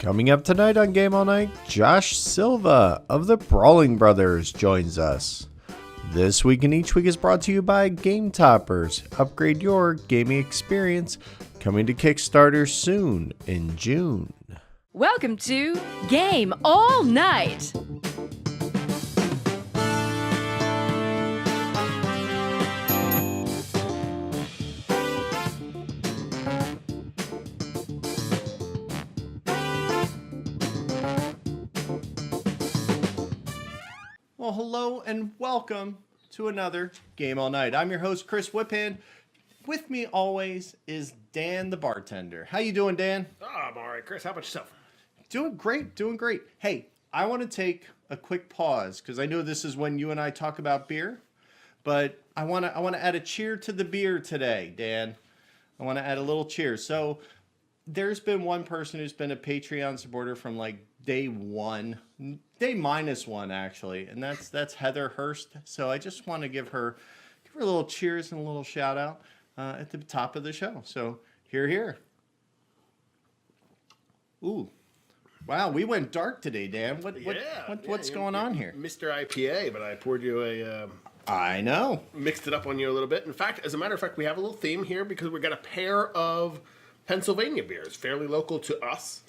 Coming up tonight on Game All Night, Josh Silva of the Brawling Brothers joins us. This Week and Each Week is brought to you by Game Toppers. Upgrade your gaming experience. Coming to Kickstarter soon in June. Welcome to Game All Night. Well, hello and welcome to another Game All Night. I'm your host, Chris Whiphand. With me always is Dan the bartender. How you doing, Dan? Oh, I'm all right, Chris. How about yourself? Doing great, doing great. Hey, I want to take a quick pause because I know this is when you and I talk about beer, but I want to add a cheer to the beer today, Dan. I want to add a little cheer. So there's been one person who's been a Patreon supporter from like day one, day -1 actually, and that's Heather Hurst. So I just want to give her a little cheers and a little shout out at the top of the show. So here. Ooh. Wow, we went dark today, Dan. What's going on here? Mr. IPA, but I poured you a... I know. Mixed it up on you a little bit. In fact, as a matter of fact, we have a little theme here because we got a pair of Pennsylvania beers, fairly local to us.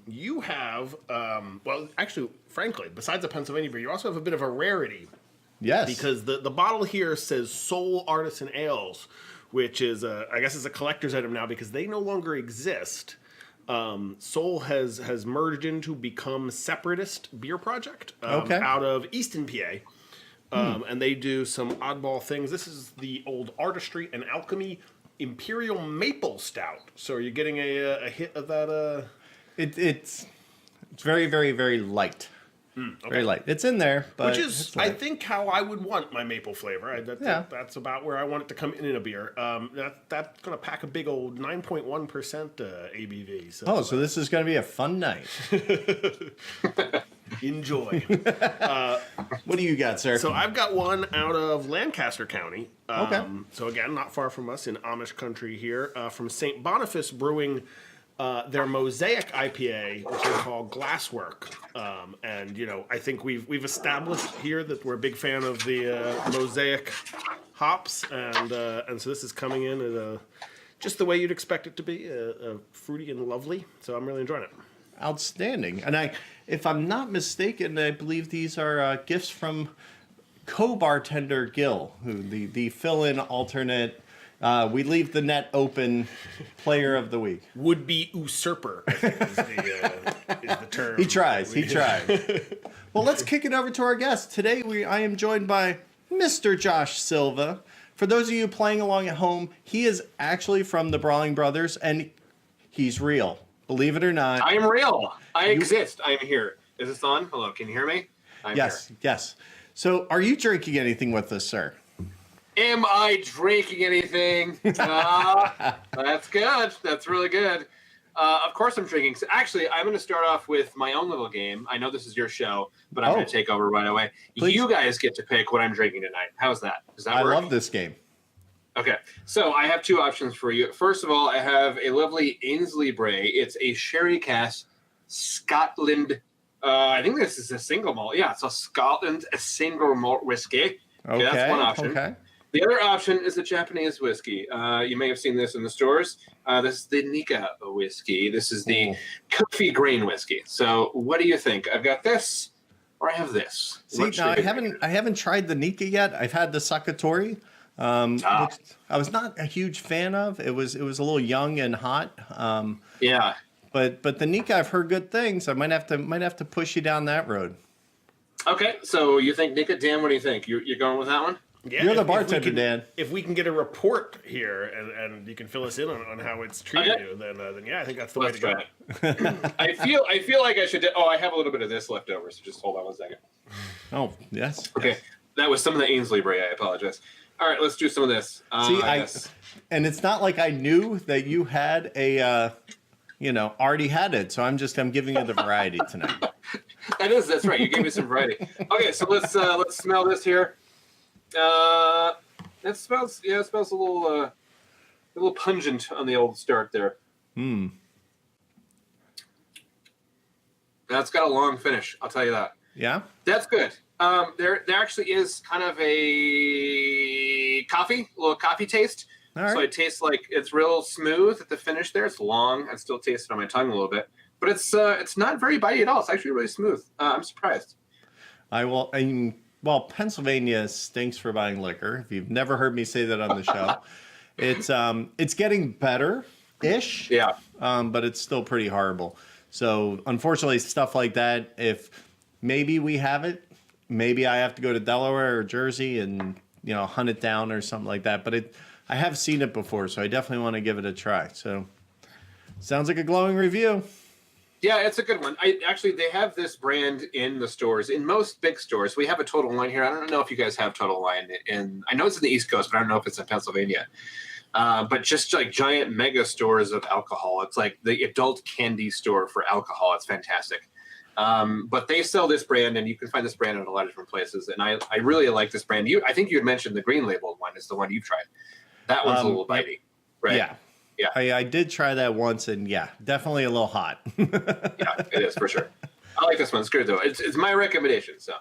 You have, well, actually, frankly, besides the Pennsylvania beer, you also have a bit of a rarity. Yes. Because the bottle here says Soul Artisan Ales, which is, I guess it's a collector's item now because they no longer exist. Soul has merged into become Separatist Beer Project out of Easton, PA. And they do some oddball things. This is the old Artistry and Alchemy Imperial Maple Stout. So are you getting a hit of that? It's very, very, very light. Okay. Very light. It's in there, but which is, I think, how I would want my maple flavor. That's about where I want it to come in a beer. That's going to pack a big old 9.1% ABV. So this is going to be a fun night. Enjoy. What do you got, sir? So I've got one out of Lancaster County. Okay. So again, not far from us in Amish country here, from St. Boniface Brewing. Their Mosaic IPA, which is called Glasswork, and I think we've established here that we're a big fan of the Mosaic hops, and so this is coming in at just the way you'd expect it to be, fruity and lovely. So I'm really enjoying it. Outstanding, and if I'm not mistaken, I believe these are gifts from co-bartender Gil, who the fill-in alternate. We leave the net open player of the week. Would-be usurper, I think is the term. He tries. Well, let's kick it over to our guest. Today, I am joined by Mr. Josh Silva. For those of you playing along at home, he is actually from the Brawling Brothers, and he's real. Believe it or not. I am real. I exist. I am here. Is this on? Hello, can you hear me? I'm yes, here. Yes. So, are you drinking anything with us, sir? Am I drinking anything? That's good. That's really good. Of course I'm drinking. So actually, I'm going to start off with my own little game. I know this is your show, but I'm going to take over right away. Please. You guys get to pick what I'm drinking tonight. How's that? Does that work? I love this game. Okay. So I have two options for you. First of all, I have a lovely Ainsley Bray. It's a sherry cask Scotland. I think this is a single malt. Yeah, it's a Scotland single malt whiskey. Okay, that's one option. Okay. The other option is the Japanese whiskey. You may have seen this in the stores. This is the Nika whiskey. This is the coffee grain whiskey. So what do you think? I've got this, or I have this. See, now I haven't tried the Nika yet. I've had the Sakatori, which I was not a huge fan of. It was a little young and hot. Yeah. But the Nika, I've heard good things. I might have to push you down that road. Okay, so you think Nika? Dan, what do you think? You're going with that one? Yeah, you're the bartender, Dan. If we can get a report here and you can fill us in on how it's treating you, then yeah, I think that's the way to go. I feel like I should. I have a little bit of this left over, so just hold on one second. Oh yes. Okay, yes. That was some of the Ainsley Bray. I apologize. All right, let's do some of this. And it's not like I knew that you had a, already had it. So I'm giving you the variety tonight. That's right. You gave me some variety. Okay, so let's smell this here. It smells a little pungent on the old start there. That's got a long finish. I'll tell you that. Yeah. That's good. There actually is kind of a little coffee taste. All right. So it tastes like it's real smooth at the finish there. It's long. I still taste it on my tongue a little bit, but it's not very bitey at all. It's actually really smooth. I'm surprised. Well, Pennsylvania stinks for buying liquor. If you've never heard me say that on the show, it's getting better-ish. Yeah. But it's still pretty horrible. So unfortunately, stuff like that, if maybe we have it, maybe I have to go to Delaware or Jersey and, hunt it down or something like that. But I have seen it before, so I definitely want to give it a try. So sounds like a glowing review. Yeah, it's a good one. They have this brand in the stores, in most big stores. We have a Total Wine here. I don't know if you guys have Total Wine, and I know it's in the East Coast, but I don't know if it's in Pennsylvania. But just like giant mega stores of alcohol. It's like the adult candy store for alcohol. It's fantastic. But they sell this brand, and you can find this brand in a lot of different places. And I really like this brand. I think you had mentioned the green label one is the one you've tried. That one's a little bitey, right? Yeah. Yeah. I did try that once, and yeah, definitely a little hot. Yeah, it is for sure. I like this one. It's good though. It's my recommendation. So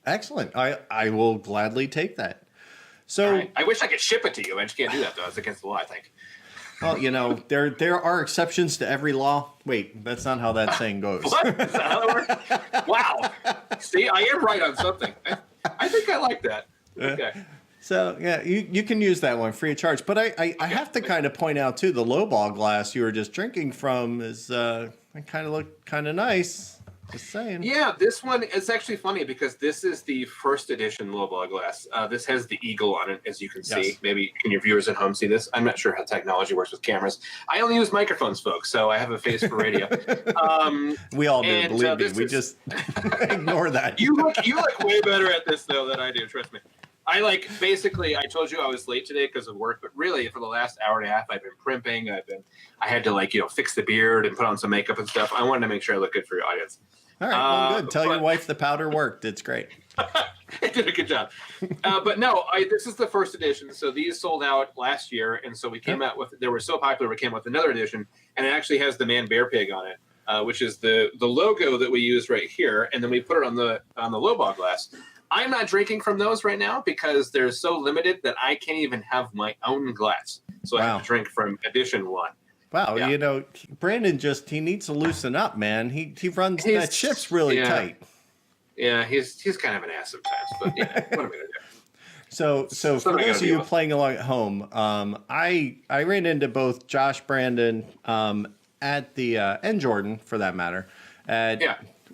excellent. I will gladly take that. So right. I wish I could ship it to you. I just can't do that though. It's against the law, I think. Well, there are exceptions to every law. Wait, that's not how that saying goes. What? Is that how it works? Wow. See, I am right on something. I think I like that. Okay. So yeah, you can use that one free of charge. But I have to kind of point out too, the Lowball Glass you were just drinking from is kind of look kind of nice. Just saying. Yeah, this one is actually funny because this is the first edition Lowball Glass. This has the eagle on it, as you can see. Yes. Maybe can your viewers at home see this? I'm not sure how technology works with cameras. I only use microphones, folks, so I have a face for radio. We all do, believe me. We just ignore that. You look way better at this though than I do. Trust me. I told you I was late today because of work, but really for the last hour and a half, I've been primping. I had to fix the beard and put on some makeup and stuff. I wanted to make sure I look good for your audience. All right, well, good. Tell your wife the powder worked. It's great. It did a good job. But no, this is the first edition. So these sold out last year. And so we came out with, they were so popular, we came out with another edition. And it actually has the man bear pig on it, which is the logo that we use right here. And then we put it on the Lowball Glass. I'm not drinking from those right now because they're so limited that I can't even have my own glass. So I have to drink from edition 1. Wow, yeah. Brandon he needs to loosen up, man. He runs that ship's really tight. Yeah, he's kind of an ass sometimes, but yeah, what am I gonna do? So for those of you playing along at home, I ran into both Josh, Brandon, at the and Jordan for that matter, at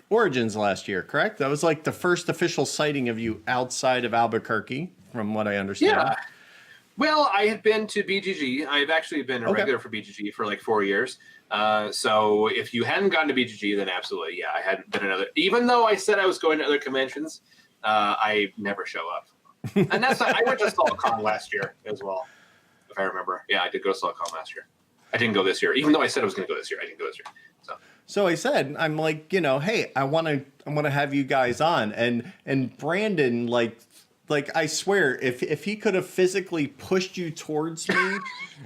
Origins last year, correct? That was like the first official sighting of you outside of Albuquerque, from what I understand. Yeah. Well, I had been to BGG. I've actually been a regular for BGG for like 4 years. So if you hadn't gone to BGG, then absolutely, I hadn't been another. Even though I said I was going to other conventions, I never show up. And that's not, I went to SaltCon last year as well, if I remember. Yeah, I did go to SaltCon last year. I didn't go this year, even though I said I was going to go this year. I didn't go this year. So I said, I'm like, hey, I want to have you guys on, and Brandon like I swear, if he could have physically pushed you towards me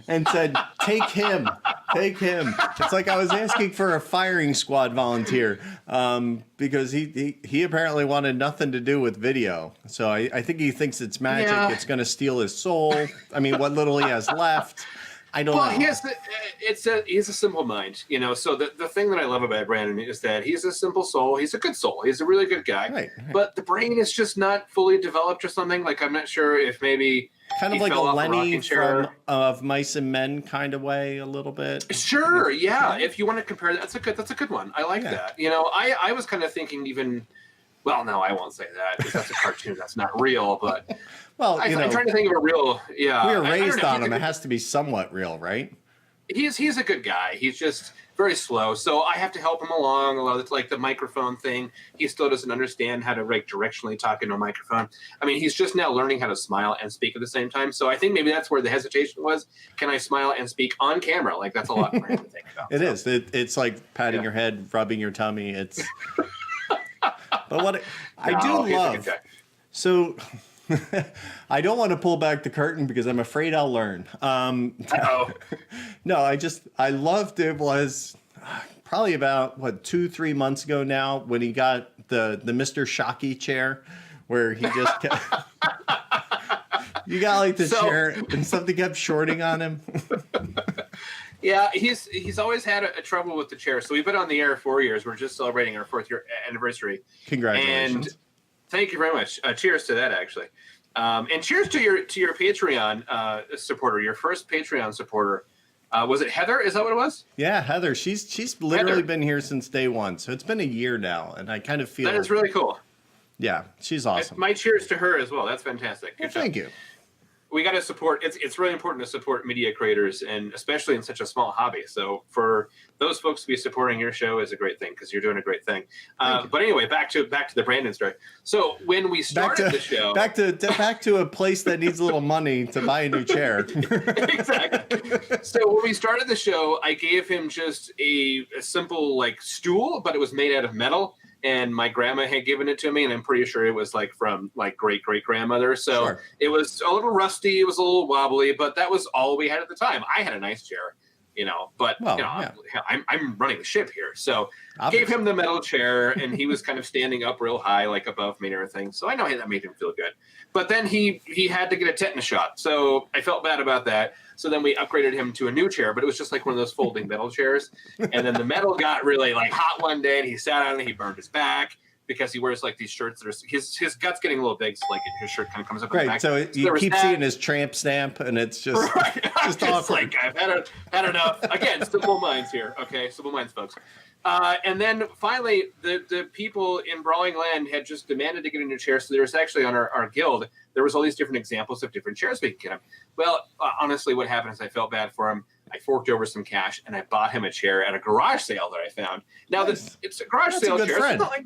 and said, take him. It's like I was asking for a firing squad volunteer because he apparently wanted nothing to do with video. So I think he thinks it's magic. Yeah. It's going to steal his soul. I mean, what little he has left. I don't know. He's a simple mind, So the thing that I love about Brandon is that he's a simple soul. He's a good soul. He's a really good guy. Right. But the brain is just not fully developed or something. Like I'm not sure if maybe kind of like a Lenny from of Mice and Men kind of way a little bit. Sure. Yeah. If you want to compare that, that's a good one. I like that. I was kind of thinking even. Well, no, I won't say that because that's a cartoon. That's not real, but. Well, I'm trying to think of a real, we were raised on him. It has to be somewhat real, right? He's a good guy. He's just very slow. So I have to help him along. A lot of like the microphone thing. He still doesn't understand how to directionally talk into a microphone. I mean, he's just now learning how to smile and speak at the same time. So I think maybe that's where the hesitation was. Can I smile and speak on camera? Like that's a lot for him to think about. It is. It's like patting your head, rubbing your tummy. It's. But what I do love. So. I don't want to pull back the curtain because I'm afraid I'll learn. No, I loved it was probably about, what, 2-3 months ago now, when he got the Mr. Shockey chair, where he just kept... You got like the chair and something kept shorting on him. Yeah, he's always had a trouble with the chair. So we've been on the air 4 years. We're just celebrating our 4th year anniversary. Congratulations. And thank you very much. Cheers to that, actually. And cheers to your Patreon supporter, your first Patreon supporter. Was it Heather? Is that what it was? Yeah, Heather. She's literally been here since day one. So it's been a year now. And I kind of feel... That is really cool. Yeah, she's awesome. My cheers to her as well. That's fantastic. Well, thank you. We got to support. It's really important to support media creators, and especially in such a small hobby. So for those folks to be supporting your show is a great thing, because you're doing a great thing. But anyway, back to the Brandon story. So when we started the show, back to a place that needs a little money to buy a new chair. Exactly. So when we started the show, I gave him just a simple like stool, but it was made out of metal. And my grandma had given it to me, and I'm pretty sure it was like from like great grandmother. So Sure. It was a little rusty, it was a little wobbly, but that was all we had at the time. I had a nice chair, but yeah. I'm running the ship here. So Obviously. gave him the metal chair, and he was kind of standing up real high, like above me and everything. So I know that made him feel good. But then he had to get a tetanus shot, so I felt bad about that. So then we upgraded him to a new chair, but it was just like one of those folding metal chairs. And then the metal got really like hot one day, and he sat on it. He burned his back because he wears like these shirts that are his gut's getting a little big, so like his shirt kind of comes up. Right. The back. So you keep seeing his tramp stamp, and it's just right. just awkward. Like I've had enough. Again, simple minds here. Okay, simple minds, folks. And then finally, the people in Brawling Land had just demanded to get a new chair. So there was actually on our guild, there was all these different examples of different chairs we could get him. Well, honestly, what happened is I felt bad for him. I forked over some cash, and I bought him a chair at a garage sale that I found. Now, Nice. it's a garage That's sale a good chair. friend. It's not like,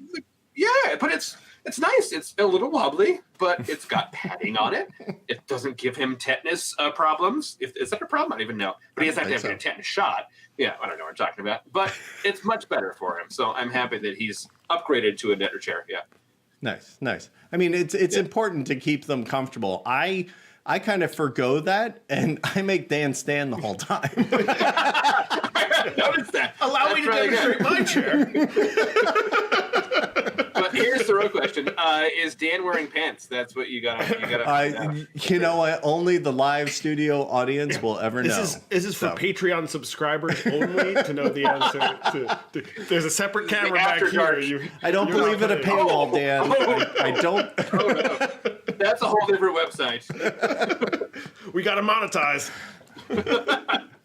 yeah, but it's nice. It's a little wobbly, but it's got padding on it. It doesn't give him tetanus problems. Is that a problem? I don't even know. But he doesn't have to have a tetanus shot. Yeah, I don't know what I'm talking about. But it's much better for him. So I'm happy that he's upgraded to a better chair. Yeah. Nice. I mean, it's important to keep them comfortable. I kind of forgo that, and I make Dan stand the whole time. Notice that. Allow me to demonstrate my chair. But here's the real question: is Dan wearing pants? That's what you got. You know what? Only the live studio audience will ever know. This is for Patreon subscribers only to know the answer. There's a separate camera back here. I don't believe in a paywall, Dan. I don't. Oh, no. That's a whole different website. We got to monetize.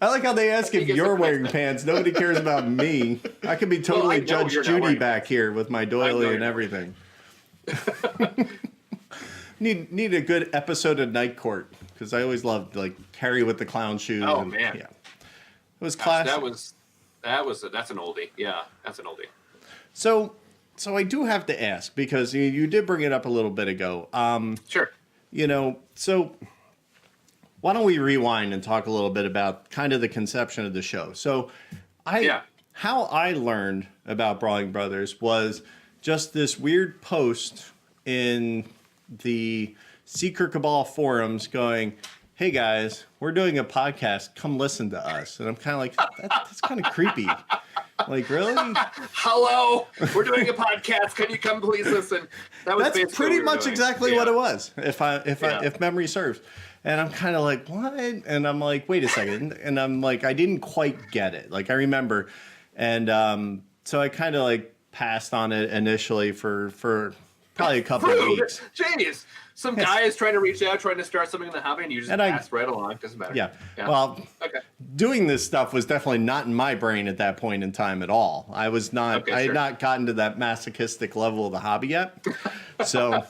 I like how they ask if you're wearing pants. Nobody cares about me. I could be totally Judge Judy back here with my doily and everything. Need a good episode of Night Court, because I always loved like Carrie with the clown shoes. Oh man, yeah, it was classic. That's an oldie. Yeah, that's an oldie. So I do have to ask, because you did bring it up a little bit ago. Sure. So why don't we rewind and talk a little bit about kind of the conception of the show? So how I learned about Brawling Brothers was just this weird post in the Secret Cabal forums going, "Hey guys, we're doing a podcast. Come listen to us." And I'm kind of like, that's kind of creepy. Like, really? Hello, we're doing a podcast. Can you come please listen? That's pretty much exactly what it was, if memory serves. And I'm kind of like, what? And I'm like, wait a second. And I'm like, I didn't quite get it. Like, I remember. And so I kind of like passed on it initially for probably a couple of weeks. Jeez. Some guy is trying to reach out, trying to start something in the hobby, and you just pass right along. Doesn't matter. Yeah. Well, doing this stuff was definitely not in my brain at that point in time at all. I was not. I had not gotten to that masochistic level of the hobby yet. So.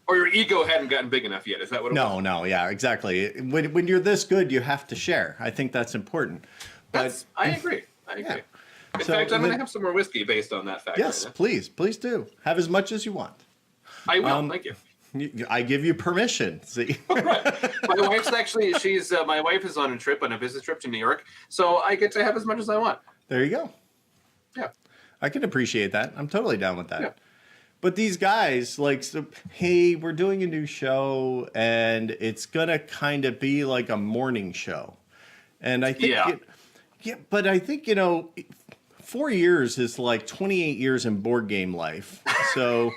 Or your ego hadn't gotten big enough yet. Is that what it was? No. Yeah, exactly. When you're this good, you have to share. I think that's important. But I agree. Yeah. In fact, I'm going to have some more whiskey based on that fact. Yes, please do. Have as much as you want. I will. Thank you. I give you permission. See, right. My wife's actually my wife is on a business trip to New York, so I get to have as much as I want. There you go. Yeah, I can appreciate that. I'm totally down with that. Yeah. But these guys, like, so, hey, we're doing a new show, and it's gonna kind of be like a morning show, and I think, but I think 4 years is like 28 years in board game life. So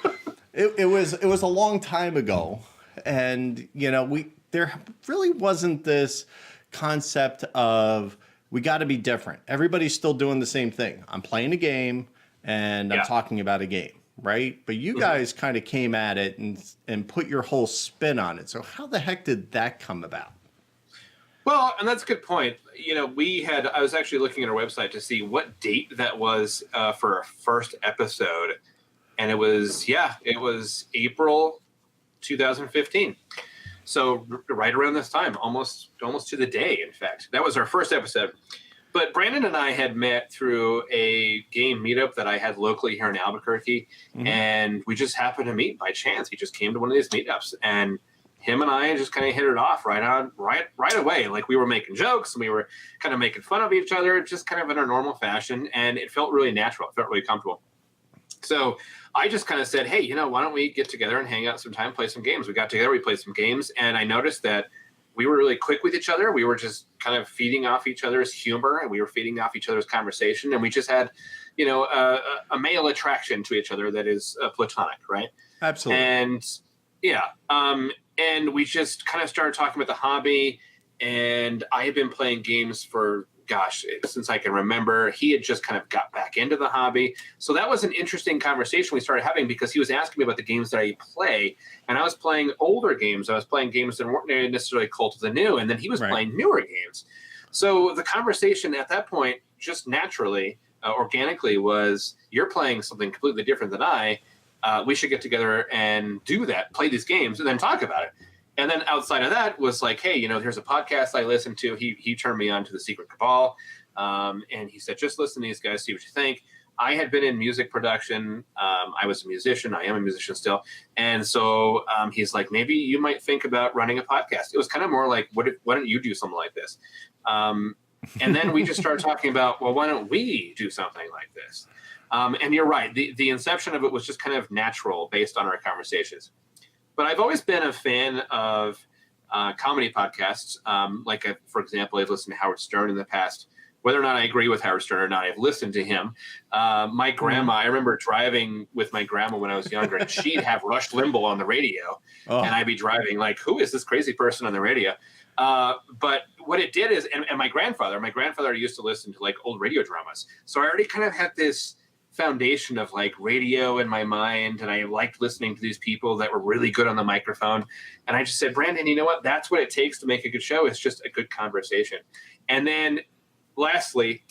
it was a long time ago. And, you know, there really wasn't this concept of we got to be different. Everybody's still doing the same thing. I'm playing a game and I'm talking about a game, right? But you guys kind of came at it and put your whole spin on it. So how the heck did that come about? Well, and that's a good point. You know, I was actually looking at our website to see what date that was for our first episode. And it was April 2015. So right around this time, almost to the day, in fact. That was our first episode. But Brandon and I had met through a game meetup that I had locally here in Albuquerque. And we just happened to meet by chance. He just came to one of these meetups, and him and I just kind of hit it off right away. Like, we were making jokes and we were kind of making fun of each other, just kind of in our normal fashion. And it felt really natural. It felt really comfortable. So I just kind of said, hey, you know, why don't we get together and hang out sometime, play some games? We got together, we played some games, and I noticed that we were really quick with each other. We were just kind of feeding off each other's humor, and we were feeding off each other's conversation. And we just had, you know, a male attraction to each other that is platonic, right? Absolutely. And and we just kind of started talking about the hobby. And I had been playing games for, since I can remember. He had just kind of got back into the hobby. So that was an interesting conversation we started having, because he was asking me about the games that I play. And I was playing older games. I was playing games that weren't necessarily cult of the new. And then he was playing newer games. So the conversation at that point, just naturally, organically, was, you're playing something completely different than I. We should get together and do that, play these games, and then talk about it. And then outside of that was like, hey, you know, here's a podcast I listened to. He turned me on to the Secret Cabal. And he said, just listen to these guys, see what you think. I had been in music production. I was a musician. I am a musician still. And so he's like, maybe you might think about running a podcast. It was kind of more like, why don't you do something like this? And then we just started talking about, well, why don't we do something like this? And you're right. The inception of it was just kind of natural based on our conversations. But I've always been a fan of comedy podcasts. For example, I've listened to Howard Stern in the past. Whether or not I agree with Howard Stern or not, I've listened to him. My grandma, I remember driving with my grandma when I was younger, and she'd have Rush Limbaugh on the radio. And I'd be driving like, who is this crazy person on the radio? But what it did is, and my grandfather used to listen to like old radio dramas. So I already kind of had this foundation of like radio in my mind, and I liked listening to these people that were really good on the microphone. And I just said, Brandon, you know what? That's what it takes to make a good show. It's just a good conversation. And then lastly,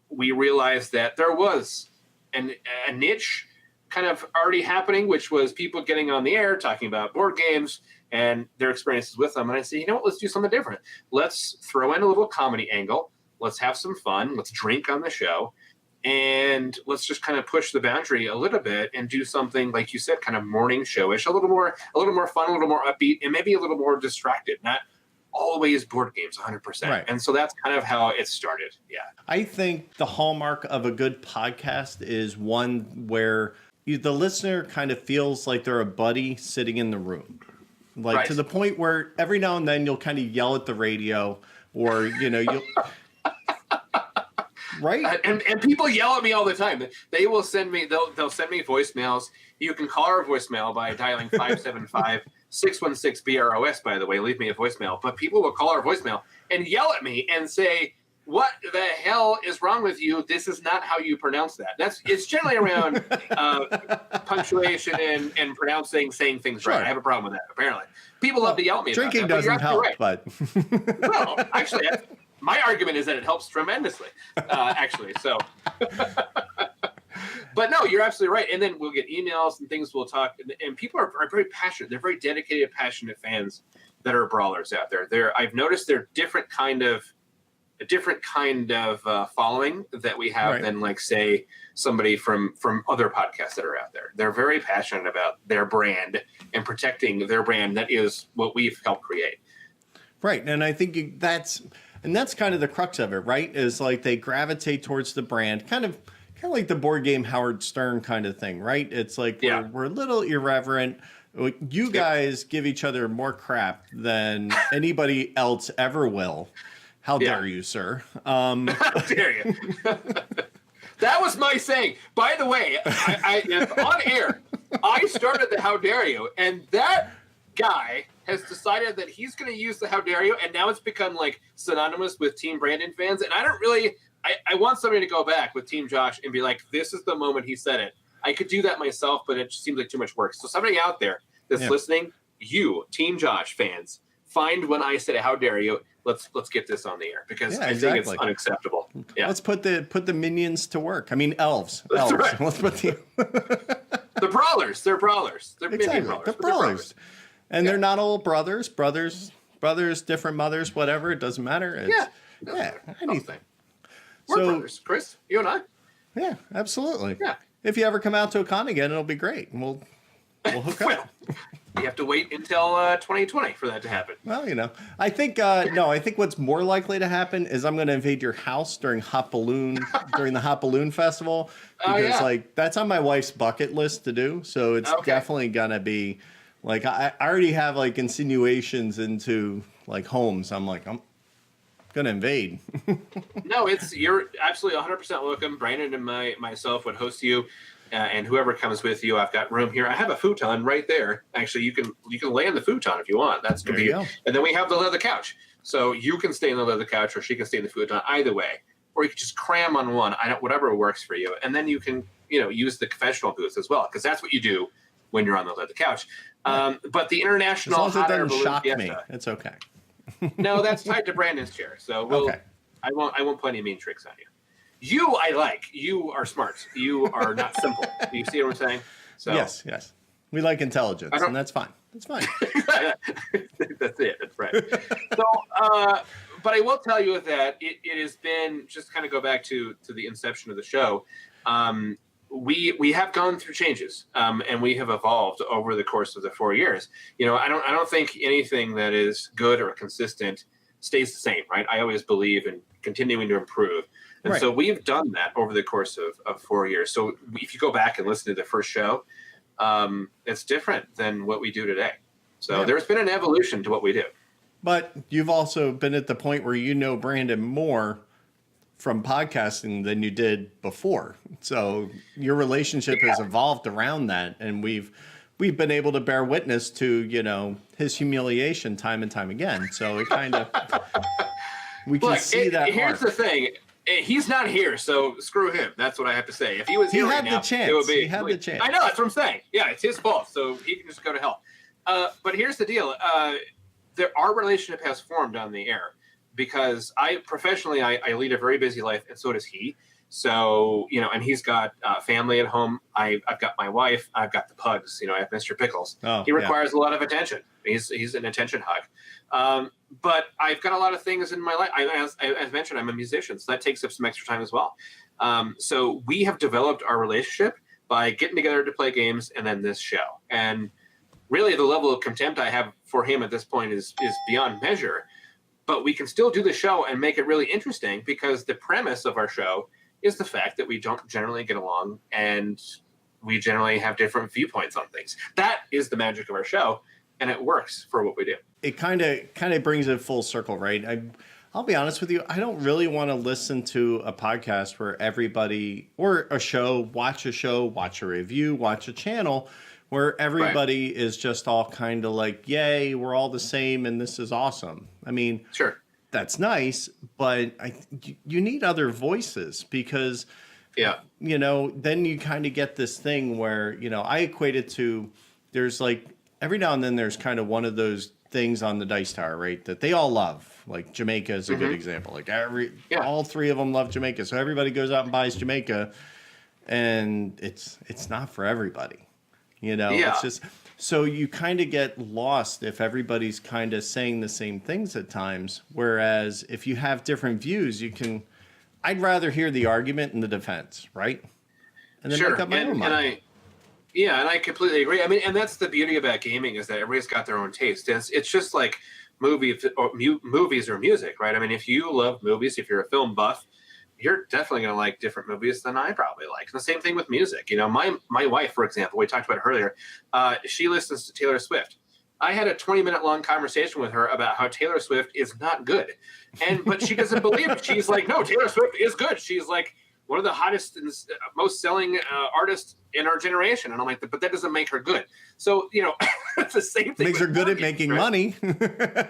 we realized that there was a niche kind of already happening, which was people getting on the air talking about board games and their experiences with them. And I said, you know what? Let's do something different. Let's throw in a little comedy angle. Let's have some fun. Let's drink on the show. And let's just kind of push the boundary a little bit and do something, like you said, kind of morning showish, a little more fun, a little more upbeat, and maybe a little more distracted. Not always board games 100%. Right. And so that's kind of how it started. Yeah. I think the hallmark of a good podcast is one where the listener kind of feels like they're a buddy sitting in the room. Like to the point where every now and then you'll kind of yell at the radio, or, you know, you'll... Right. And people yell at me all the time. They will send me, they'll send me voicemails. You can call our voicemail by dialing 575-616-BROS, by the way. Leave me a voicemail. But people will call our voicemail and yell at me and say, what the hell is wrong with you? This is not how you pronounce that. It's generally around punctuation and saying things right. I have a problem with that, apparently. People love to yell at me about that. Drinking doesn't help, right. But... Well, actually, my argument is that it helps tremendously, actually. So, but no, you're absolutely right. And then we'll get emails and things. We'll talk, and people are very passionate. They're very dedicated, passionate fans that are brawlers out there. I've noticed they're a different kind of following that we have than, like, say, somebody from other podcasts that are out there. They're very passionate about their brand and protecting their brand. That is what we've helped create. Right, and I think that's kind of the crux of it, right? Is like they gravitate towards the brand, kind of like the board game Howard Stern kind of thing, right? It's like we're a little irreverent. You guys give each other more crap than anybody else ever will. How dare you, sir? How dare you? That was my saying. By the way, I on air, I started the How Dare You, and that guy has decided that he's going to use the How Dare You, and now it's become like synonymous with Team Brandon fans. And I don't really, I want somebody to go back with Team Josh and be like, this is the moment he said it. I could do that myself, but it just seems like too much work. So somebody out there that's listening, you Team Josh fans, find when I said How Dare You. Let's get this on the air because I think it's unacceptable. Yeah. Let's put the minions to work. I mean, elves. That's elves. right. Let's put the brawlers. They're brawlers. They're exactly. mini brawlers. They're brawlers. And they're not all brothers, different mothers, whatever. It doesn't matter. Anything. We're brothers, Chris. You and I. Yeah, absolutely. Yeah. If you ever come out to a con again, it'll be great. And we'll hook up. Well, you have to wait until 2020 for that to happen. Well, I think I think what's more likely to happen is I'm going to invade your house during the Hot Balloon Festival because that's on my wife's bucket list to do. So it's definitely going to be like I already have like insinuations into like homes. I'm going to invade. No, you're absolutely 100% welcome. Brandon and myself would host you. And whoever comes with you, I've got room here. I have a futon right there. Actually, you can lay on the futon if you want. That's gonna be. And then we have the leather couch, so you can stay on the leather couch, or she can stay in the futon. Either way, or you can just cram on one. Whatever works for you. And then you can use the confessional booth as well, because that's what you do when you're on the leather couch. But the international as long as it hot doesn't shock Fiesta, me, it's okay. No, that's tied to Brandon's chair, so I won't play any mean tricks on you. You, I like. You are smart. You are not simple. Do you see what I'm saying? So, yes. We like intelligence, and that's fine. That's fine. That's it. That's right. So, but I will tell you that it has been, just kind of go back to the inception of the show, we have gone through changes, and we have evolved over the course of the 4 years. I don't think anything that is good or consistent stays the same, right? I always believe in continuing to improve. And so we've done that over the course of 4 years. So if you go back and listen to the first show, it's different than what we do today. So there's been an evolution to what we do. But you've also been at the point where you know Brandon more from podcasting than you did before. So your relationship has evolved around that. And we've been able to bear witness to, his humiliation time and time again. So it kind of, we can see that. Here's the thing. He's not here, so screw him. That's what I have to say. If he was here right now, it would be. He had the chance. I know, that's what I'm saying. Yeah, it's his fault, so he can just go to hell. But here's the deal. Our relationship has formed on the air because professionally, I lead a very busy life, and so does he. So, and he's got family at home. I've got my wife. I've got the pugs. I have Mr. Pickles. He requires a lot of attention. He's an attention hog. But I've got a lot of things in my life. As mentioned, I'm a musician, so that takes up some extra time as well. So we have developed our relationship by getting together to play games and then this show. And really the level of contempt I have for him at this point is beyond measure. But we can still do the show and make it really interesting because the premise of our show is the fact that we don't generally get along and we generally have different viewpoints on things. That is the magic of our show, and it works for what we do. It kind of brings it full circle, right? I'll be honest with you. I don't really want to listen to a podcast where everybody, or a show, watch a review, watch a channel where everybody is just all kind of like, yay, we're all the same and this is awesome. I mean, sure, that's nice, but you need other voices because, then you kind of get this thing where, I equate it to, there's like, every now and then there's kind of one of those things on the dice tower, right? That they all love. Like Jamaica is a good example. Like all three of them love Jamaica. So everybody goes out and buys Jamaica and it's not for everybody, it's just, so you kind of get lost if everybody's kind of saying the same things at times. Whereas if you have different views, I'd rather hear the argument and the defense, right? And then make up my own mind. And I completely agree. I mean, and that's the beauty about gaming is that everybody's got their own taste. It's just like movies or music, right? I mean, if you love movies, if you're a film buff, you're definitely going to like different movies than I probably like. And the same thing with music. My wife, for example, we talked about it earlier, she listens to Taylor Swift. I had a 20-minute long conversation with her about how Taylor Swift is not good. But she doesn't believe it. She's like, no, Taylor Swift is good. She's like, one of the hottest and most selling artists in our generation. And I'm like, but that doesn't make her good. So, it's the same thing. Makes her good at making money.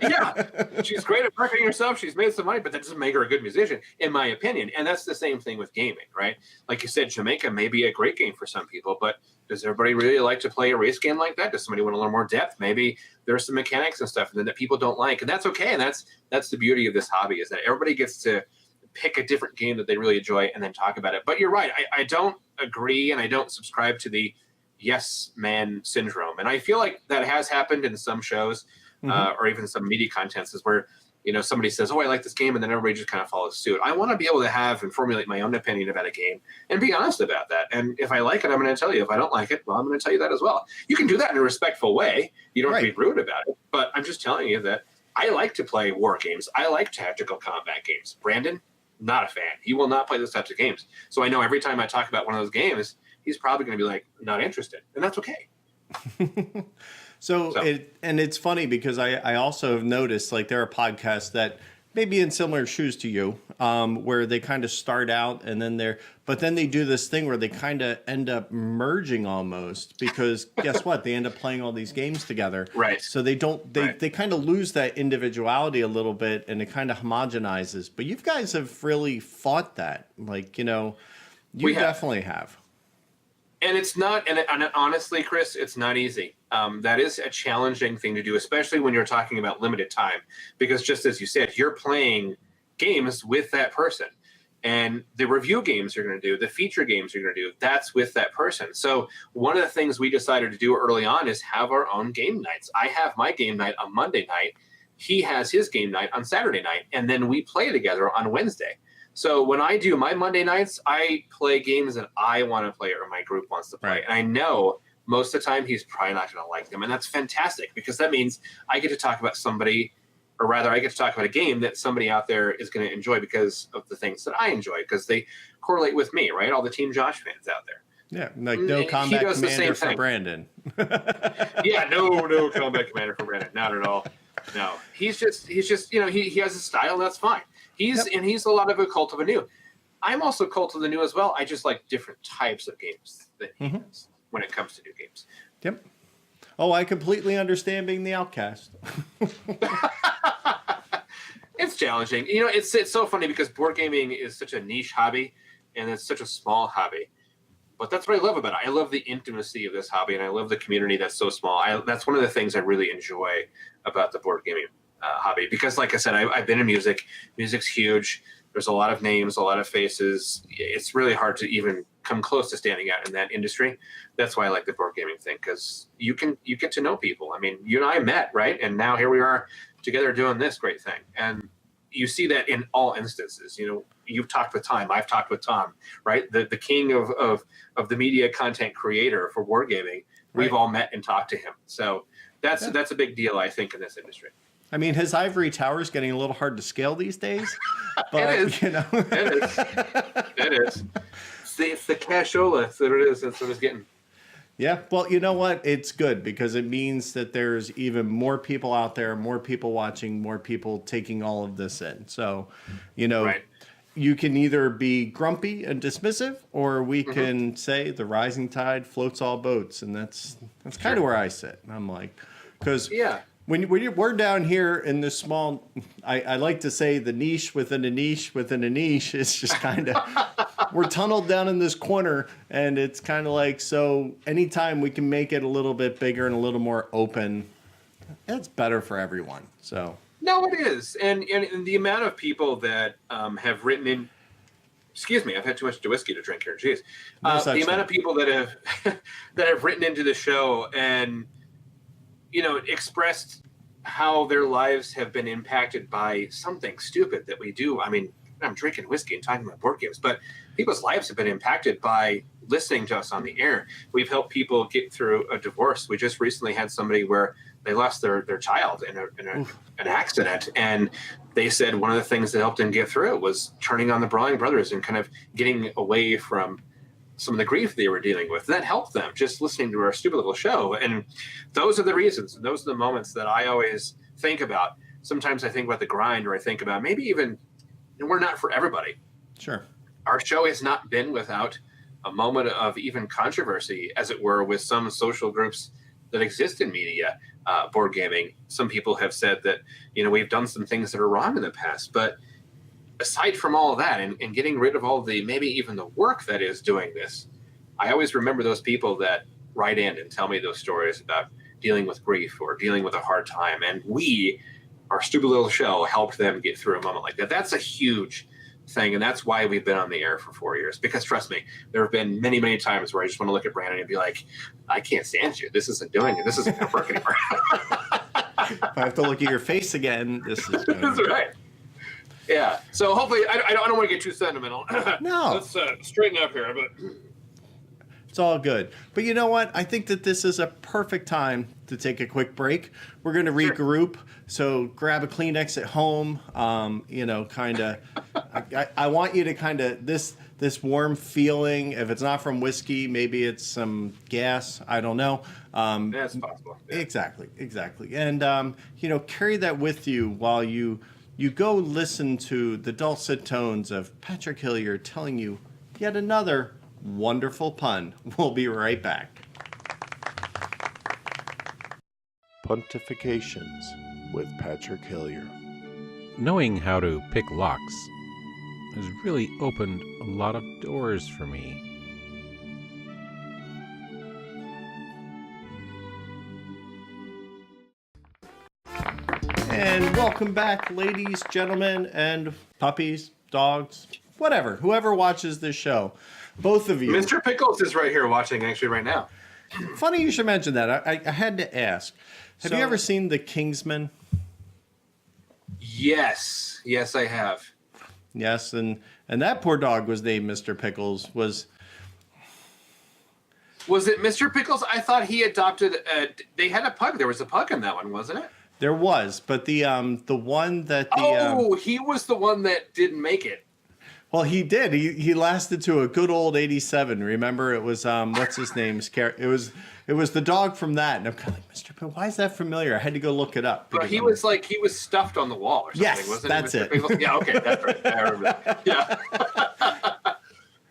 Yeah. She's great at marketing herself. She's made some money, but that doesn't make her a good musician, in my opinion. And that's the same thing with gaming, right? Like you said, Jamaica may be a great game for some people, but does everybody really like to play a race game like that? Does somebody want a little more depth? Maybe there's some mechanics and stuff that people don't like. And that's okay. And that's the beauty of this hobby, is that everybody gets to pick a different game that they really enjoy and then talk about it. But you're right. I don't agree, and I don't subscribe to the yes man syndrome. And I feel like that has happened in some shows or even some media contents, is where, somebody says, oh, I like this game, and then everybody just kind of follows suit. I want to be able to have and formulate my own opinion about a game and be honest about that. And if I like it, I'm going to tell you. If I don't like it, well, I'm going to tell you that as well. You can do that in a respectful way. You don't have to be rude about it. But I'm just telling you that I like to play war games. I like tactical combat games. Brandon, not a fan. He will not play those types of games. So I know every time I talk about one of those games, he's probably going to be like, not interested. And that's okay. So it's funny because I also have noticed, like, there are podcasts that maybe in similar shoes to you, where they kind of start out and then then they do this thing where they kind of end up merging almost, because guess what? They end up playing all these games together. Right. So they kind of lose that individuality a little bit, and it kind of homogenizes. But you guys have really fought that. Like, you definitely have. And it's not, and honestly, Chris, it's not easy. That is a challenging thing to do, especially when you're talking about limited time, because just as you said, you're playing games with that person, and the review games you're going to do, the feature games you're going to do, that's with that person. So one of the things we decided to do early on is have our own game nights. I have my game night on Monday night. He has his game night on Saturday night, and then we play together on Wednesday. So when I do my Monday nights, I play games that I want to play or my group wants to play. Right. And I know most of the time he's probably not going to like them. And that's fantastic, because that means I get to talk about somebody, or rather I get to talk about a game that somebody out there is going to enjoy because of the things that I enjoy, because they correlate with me, right? All the Team Josh fans out there. Yeah, like no Combat Commander for Brandon. Yeah, no Combat Commander for Brandon. Not at all. No, he's just he has a style, and that's fine. He's a lot of a cult of the new. I'm also cult of the new as well. I just like different types of games that he does when it comes to new games. Yep. Oh, I completely understand being the outcast. It's challenging. It's so funny because board gaming is such a niche hobby, and it's such a small hobby. But that's what I love about it. I love the intimacy of this hobby, and I love the community that's so small. That's one of the things I really enjoy about the board gaming hobby, because like I said, I've been in music. Music's huge. There's a lot of names, a lot of faces. It's really hard to even come close to standing out in that industry. That's why I like the board gaming thing, because you get to know people. I mean, you and I met, right? And now here we are together doing this great thing. And you see that in all instances. You've talked with Tom, I've talked with Tom, right? The king of the media content creator for wargaming. We've all met and talked to him. So that's a big deal, I think, in this industry. I mean, his ivory tower is getting a little hard to scale these days. But, it is. It is. It's the cashola. That's what it is. That's what it's getting. Yeah. Well, you know what? It's good, because it means that there's even more people out there, more people watching, more people taking all of this in. So, you can either be grumpy and dismissive, or we can say the rising tide floats all boats. And that's kind of where I sit. I'm like, because when we're down here in this small, I like to say the niche within a niche within a niche. It's just kind of, we're tunneled down in this corner, and it's kind of like, so anytime we can make it a little bit bigger and a little more open, it's better for everyone. So. No, it is. And the amount of people that have written in, excuse me, I've had too much whiskey to drink here. Jeez. The amount of people that have written into the show and, expressed how their lives have been impacted by something stupid that we do. I mean, I'm drinking whiskey and talking about board games, but people's lives have been impacted by listening to us on the air. We've helped people get through a divorce. We just recently had somebody where they lost their child in an accident, and they said one of the things that helped them get through it was turning on the Brawling Brothers and kind of getting away from some of the grief they were dealing with. That helped them, just listening to our stupid little show. And those are the reasons, and those are the moments that I always think about. Sometimes I think about the grind, or I think about maybe even we're not for everybody. Sure. our show has not been without a moment of even controversy, as it were, with some social groups that exist in media, board gaming. Some people have said that, we've done some things that are wrong in the past. But aside from all of that and getting rid of all the, maybe even the work that is doing this, I always remember those people that write in and tell me those stories about dealing with grief or dealing with a hard time. And our stupid little show, helped them get through a moment like that. That's a huge thing, and that's why we've been on the air for 4 years. Because trust me, there have been many, many times where I just want to look at Brandon and be like, I can't stand you. This isn't doing it. This isn't going to work anymore. If I have to look at your face again, this is gonna... That's right. Yeah. So hopefully, I don't want to get too sentimental. No. Let's straighten up here. But it's all good. But you know what? I think that this is a perfect time to take a quick break. We're going to regroup. So grab a Kleenex at home. Kind of. I want you to kind of this warm feeling. If it's not from whiskey, maybe it's some gas. I don't know. That's possible. Yeah. Exactly. And carry that with you while you go listen to the dulcet tones of Patrick Hillier telling you yet another wonderful pun. We'll be right back. Pontifications with Patrick Hillier. Knowing how to pick locks has really opened a lot of doors for me. And welcome back, ladies, gentlemen, and puppies, dogs, whatever, whoever watches this show. Both of you. Mr. Pickles is right here watching, actually, right now. Funny you should mention that. I had to ask. Have you ever seen The Kingsman? Yes, I have. Yes, and that poor dog was named Mr. Pickles. Was it Mr. Pickles? I thought he adopted. They had a pug. There was a pug in that one, wasn't it? There was, but the one that he was the one that didn't make it. Well, he did. He lasted to a good old 87. Remember, it was what's his name's character? It was the dog from that. And I'm kind of like, Mr. Pickles, why is that familiar? I had to go look it up. But he was stuffed on the wall or something, yes, wasn't that's he? it. Pickles? Yeah, okay, that's right. I remember that. Yeah.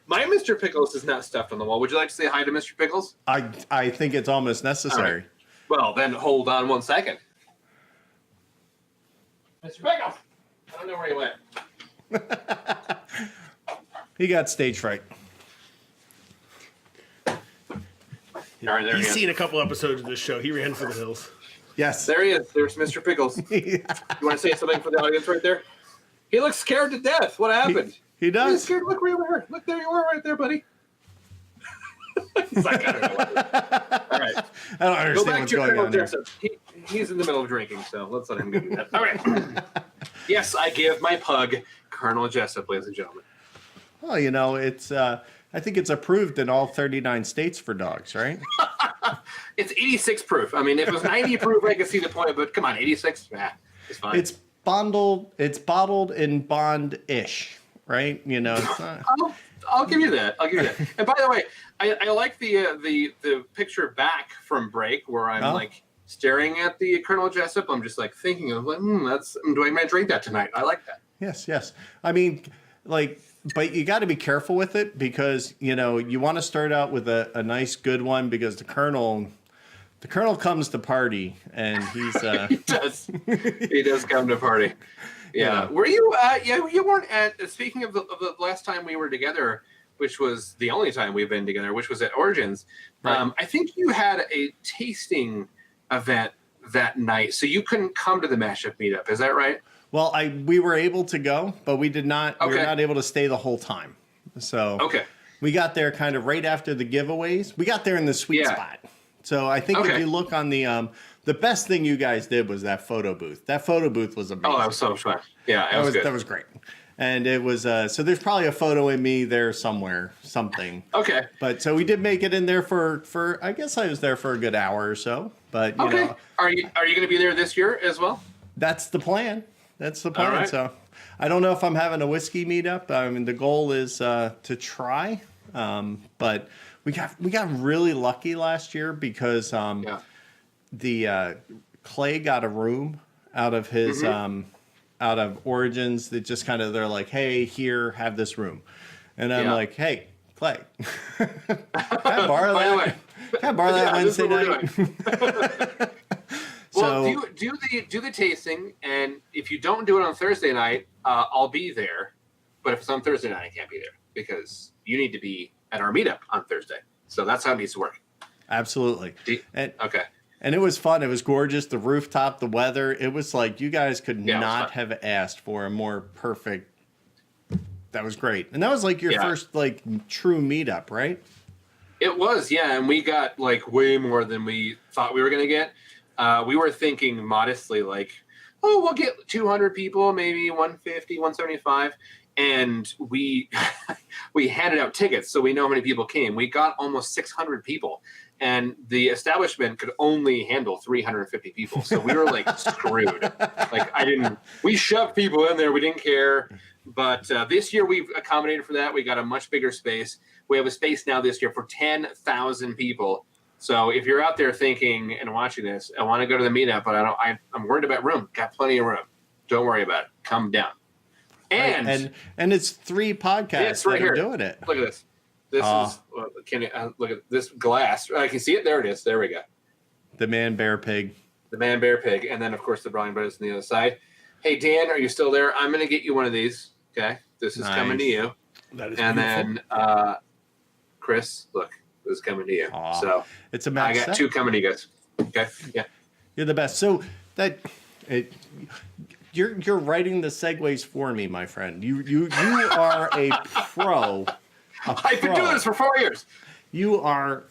My Mr. Pickles is not stuffed on the wall. Would you like to say hi to Mr. Pickles? I think it's almost necessary. Right. Well, then hold on 1 second. Mr. Pickles! I don't know where he went. He got stage fright. All right, there He's he is. seen a couple episodes of this show. He ran for the hills. Yes. There he is. There's Mr. Pickles. You want to say something for the audience right there? He looks scared to death. What happened? He does. He's scared. Look right over here. Look, there you are right there, buddy. He's like, I don't know what all right. I don't understand Go back what's to your going on there. Jessup. He's in the middle of drinking, so let's let him do that. All right. Yes, I give my pug Colonel Jessup, ladies and gentlemen. Well, it's I think it's approved in all 39 states for dogs, right? It's 86 proof. I mean, if it was 90 proof, I could see the point, but come on, 86? It's fine. It's bottled in bond-ish, right? It's not... I'll give you that. And by the way, I like the picture back from break where I'm like staring at the Colonel Jessup. I'm just like thinking of like, do I might drink that tonight? I like that. Yes. I mean, but you got to be careful with it because you want to start out with a nice good one because the Colonel comes to party and he's he does come to party. Yeah. Were you? You weren't at. Speaking of the last time we were together, which was the only time we've been together, which was at Origins. Right. I think you had a tasting event that night, so you couldn't come to the mashup meetup. Is that right? Well, we were able to go, but we did not. Okay. We were not able to stay the whole time. So we got there kind of right after the giveaways. We got there in the sweet spot. So I think if you look on the best thing you guys did was that photo booth. That photo booth was amazing. Oh, that was so fun. Yeah, that was great. And it was so there's probably a photo of me there somewhere, something. Okay. But so we did make it in there for I guess I was there for a good hour or so. But you know, are you going to be there this year as well? That's the plan. That's the plan. Right. So I don't know if I'm having a whiskey meetup. I mean, the goal is to try. But we got really lucky last year because the Clay got a room out of his out of Origins that just kind of they're like, hey, here, have this room. And I'm Yeah. like, hey, Clay, can I borrow By the way, that? Can I borrow that this is Wednesday what we're night? Well, So, do the tasting, and if you don't do it on Thursday night, I'll be there. But if it's on Thursday night, I can't be there because you need to be at our meetup on Thursday. So that's how it needs to work. absolutely. Okay. And it was fun. It was gorgeous. The rooftop, the weather. It was like you guys could Yeah, it was not fun. have asked for a more perfect. That was great. And that was like your Yeah. first like true meetup, right? It was, yeah, and we got like way more than we thought we were going to get. We were thinking modestly like, oh, we'll get 200 people, maybe 150, 175. And we we handed out tickets so we know how many people came. We got almost 600 people, and the establishment could only handle 350 people. So we were like screwed. We shoved people in there. We didn't care. But this year we've accommodated for that. We got a much bigger space. We have a space now this year for 10,000 people. So if you're out there thinking and watching this, I want to go to the meetup, but I'm worried about room. Got plenty of room. Don't worry about it. Come down. And it's 3 podcasts it's right that are here. doing it. Look at this. This is can you look at this glass? I can see it. There it is. There we go. The man, bear, pig. The man, bear, pig, and then of course the Brawling Brothers on the other side. Hey Dan, are you still there? I'm going to get you one of these. Okay, this is coming to you. That is And beautiful. then Chris, look, this is coming to you. Aw, So it's a I match got set. 2 coming to you guys. Okay, yeah. You're the best. So you're writing the segues for me, my friend. You are a pro. I've been doing this for 4 years. You are.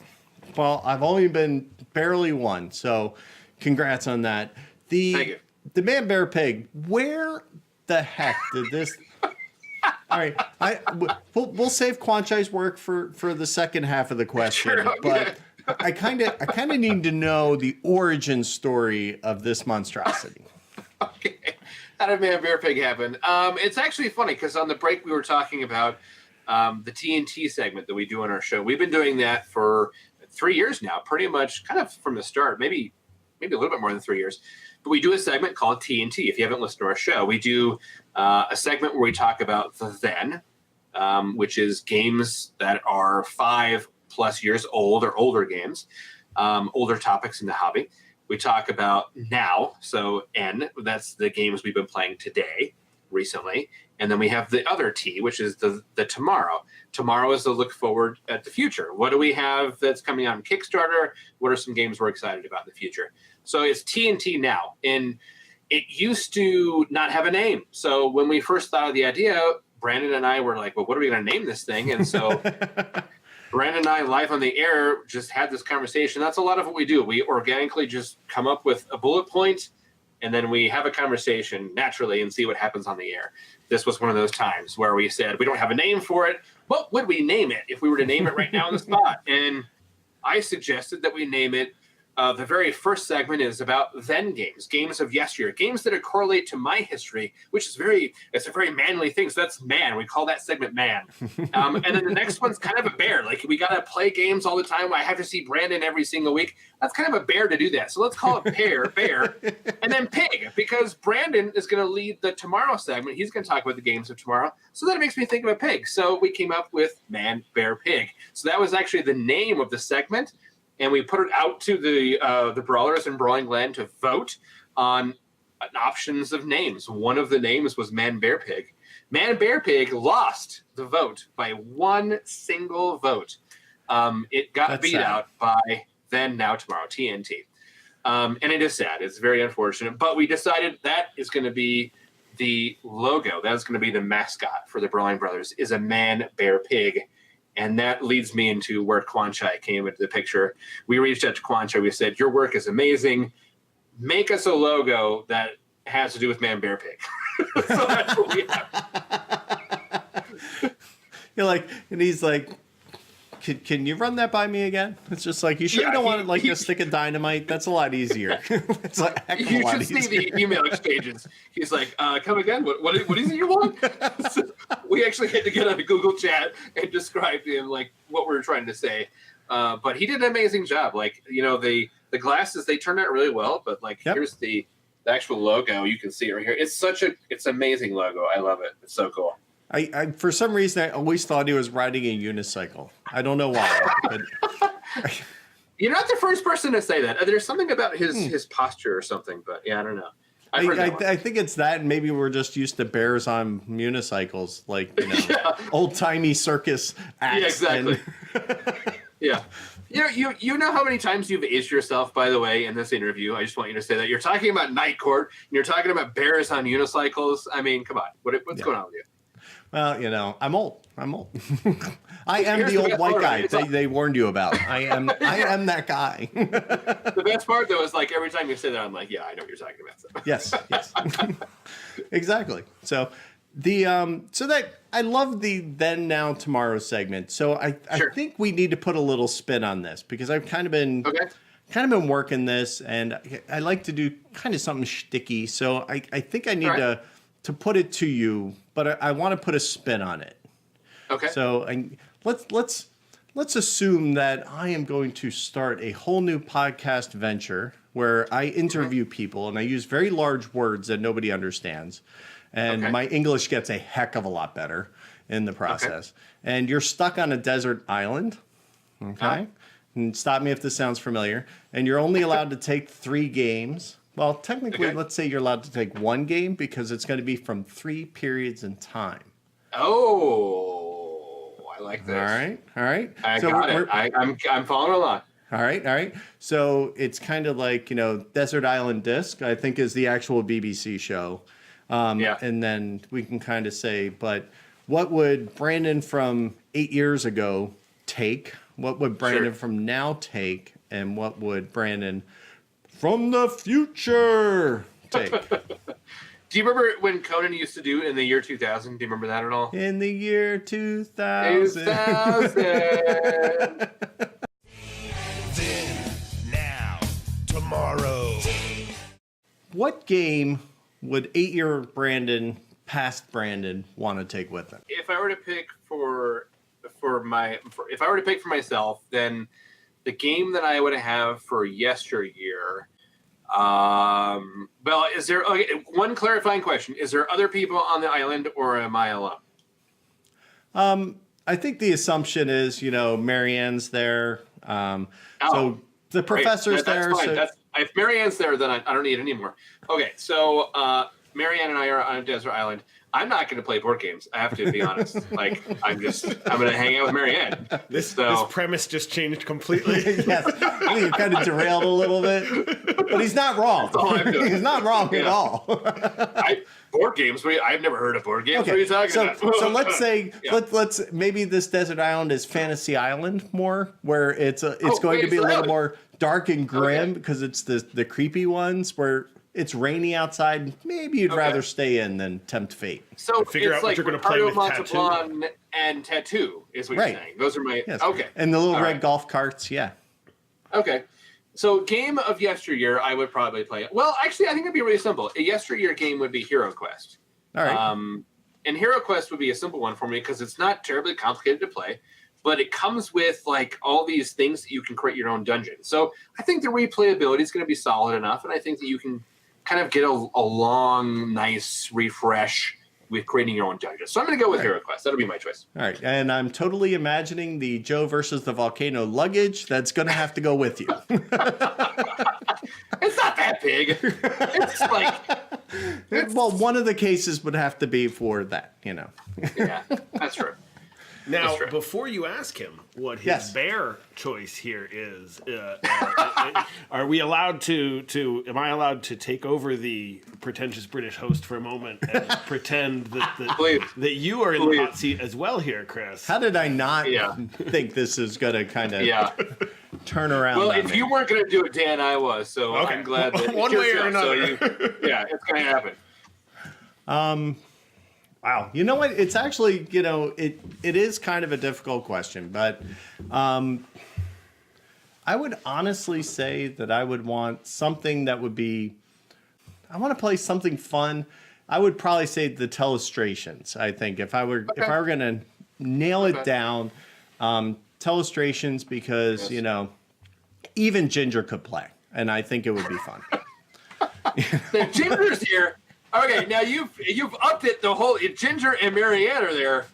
Well, I've only been barely one, so congrats on that. Thank you. The man, bear, pig. Where the heck did this? All right, we'll save Quanchai's work for the second half of the question, Sure, okay. but I kind of need to know the origin story of this monstrosity. Okay. How did Man Bear Pig happen? It's actually funny because on the break we were talking about the TNT segment that we do on our show. We've been doing that for 3 years now, pretty much kind of from the start, maybe a little bit more than 3 years. But we do a segment called TNT. If you haven't listened to our show, we do a segment where we talk about the then, which is games that are 5+ years old or older games, older topics in the hobby. We talk about now, so N, that's the games we've been playing today, recently. And then we have the other T, which is the tomorrow. Tomorrow is the look forward at the future. What do we have that's coming out on Kickstarter? What are some games we're excited about in the future? So it's TNT now. And it used to not have a name. So when we first thought of the idea, Brandon and I were like, well, what are we going to name this thing? And so Brandon and I, live on the air, just had this conversation. That's a lot of what we do. We organically just come up with a bullet point, and then we have a conversation naturally and see what happens on the air. This was one of those times where we said, we don't have a name for it. What would we name it if we were to name it right now on the spot? And I suggested that we name it, the very first segment is about then games of yesteryear, games that correlate to my history, which is it's a very manly thing. So that's man. We call that segment man. And then the next one's kind of a bear. Like we got to play games all the time. I have to see Brandon every single week. That's kind of a bear to do that. So let's call it bear, and then pig, because Brandon is going to lead the tomorrow segment. He's going to talk about the games of tomorrow. So that makes me think of a pig. So we came up with man, bear, pig. So that was actually the name of the segment. And we put it out to the Brawlers in Brawling Glen to vote on options of names. One of the names was Man Bear Pig. Man Bear Pig lost the vote by one single vote. It got That's beat sad. out by Then Now Tomorrow, TNT. And it is sad. It's very unfortunate. But we decided that is going to be the logo. That is going to be the mascot for the Brawling Brothers, is a Man Bear Pig. And that leads me into where Quanchai came into the picture. We reached out to Quanchai. We said, your work is amazing. Make us a logo that has to do with Man Bear Pig. So that's what we have. You're like, and he's like, can you run that by me again? It's just like, you sure you Yeah, don't want like a stick of dynamite? That's a lot easier. It's like a heck of a You lot should see easier. the email exchanges. He's like, come again? What is it you want? So we actually had to get on a Google chat and describe to him like what we were trying to say. But he did an amazing job. Like, the glasses, they turned out really well, but like, Yep. here's the actual logo. You can see it right here. It's amazing logo. I love it. It's so cool. I for some reason I always thought he was riding a unicycle. I don't know why. But You're not the first person to say that. There's something about his posture or something, but yeah, I don't know. I think it's that, and maybe we're just used to bears on unicycles, like old timey circus acts. Yeah, exactly. Yeah. You know how many times you've aged yourself, by the way, in this interview. I just want you to say that. You're talking about Night Court, and you're talking about bears on unicycles. I mean, come on. What's going on with you? Well, I'm old. I am the old white guy they warned you about. I am that guy. The best part, though, is like every time you say that, I'm like, yeah, I know what you're talking about. So. Yes. Exactly. So I love the then, now, tomorrow segment. So I think we need to put a little spin on this because I've kind of been working this, and I like to do kind of something shticky. So I think I need to put it to you, but I want to put a spin on it. Okay. So let's assume that I am going to start a whole new podcast venture where I interview people and I use very large words that nobody understands. And my English gets a heck of a lot better in the process. Okay. And you're stuck on a desert island. Okay. And stop me if this sounds familiar. And you're only allowed to take 3 games. Well, technically, let's say you're allowed to take 1 game because it's going to be from 3 periods in time. Oh, I like this. All right. I got it. I'm following along. All right. So it's kind of like, Desert Island Disc, I think is the actual BBC show. And then we can kind of say, but what would Brandon from 8 years ago take? What would Brandon from now take? And what would Brandon from the future take? Do you remember when Conan used to do in the year 2000? Do you remember that at all? In the year 2000. Then, now, tomorrow. What game would 8-year Brandon, past Brandon, want to take with him? If I were to pick if I were to pick for myself, then the game that I would have for yesteryear. Well, is there one clarifying question? Is there other people on the island, or am I alone? I think the assumption is, Marianne's there. So the professor's there. Fine. So if Marianne's there, then I don't need it anymore. Okay, so Marianne and I are on a desert island. I'm not going to play board games. I have to be honest. I'm going to hang out with Marianne. This premise just changed completely. Yes, I think you kind of derailed a little bit, but he's not wrong. That's all I'm doing. He's not wrong at all. Board games? I've never heard of board games. Okay. What are you talking about? So let's say let's maybe this desert island is Fantasy Island more, where it's going to be a little more dark and grim because it's the creepy ones where it's rainy outside. Maybe you'd rather stay in than tempt fate. So figure out what you're going to play with Tattoo and Tattoo is what you're saying. Those are my okay. And the little red golf carts, yeah. Okay. So game of yesteryear, I would probably play. Well, actually, I think it'd be really simple. A yesteryear game would be Hero Quest. All right. And Hero Quest would be a simple one for me because it's not terribly complicated to play, but it comes with all these things that you can create your own dungeon. So I think the replayability is going to be solid enough, and I think that you can kind of get a long, nice refresh with creating your own dungeon. So I'm going to go with Hero Quest. That'll be my choice. All right. And I'm totally imagining the Joe versus the volcano luggage that's going to have to go with you. It's not that big. Well, one of the cases would have to be for that, Yeah, that's true. Now, before you ask him what his bear choice here is, are we allowed am I allowed to take over the pretentious British host for a moment and pretend that you are in the hot seat as well here, Chris? How did I not think this is going to kind of turn around? Well, if you weren't going to do it, Dan, I was. So I'm glad that one way or another. So it's going to happen. Wow. You know what? It's actually, it is kind of a difficult question, but I would honestly say that I would want something that would be, I want to play something fun. I would probably say the Telestrations. I think if I were going to nail it down, Telestrations, because, even Ginger could play, and I think it would be fun. Ginger's here. Okay, now you've upped it. The whole Ginger and Marianne are there.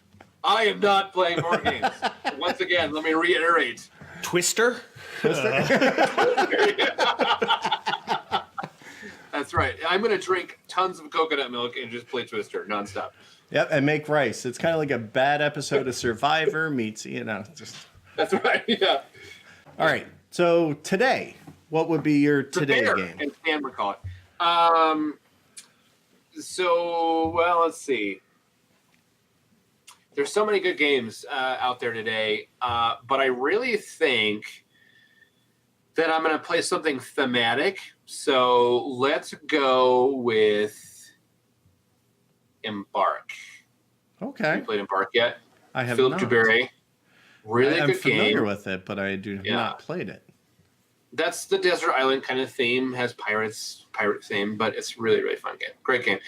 I am not playing board games. Once again, let me reiterate. Twister? That's right. I'm going to drink tons of coconut milk and just play Twister nonstop. Yep, and make rice. It's kind of like a bad episode of Survivor meets, just. That's right. Yeah. All right. So today, what would be your today game? And Stan would call it. Let's see. There's so many good games out there today, but I really think that I'm going to play something thematic. So let's go with Embark. Okay. Have you played Embark yet? I have Philip not. Duberry. Really I'm good game. familiar with it, but I do not played it. That's the desert island kind of theme. Has pirate theme, but it's really, really fun game. Great game.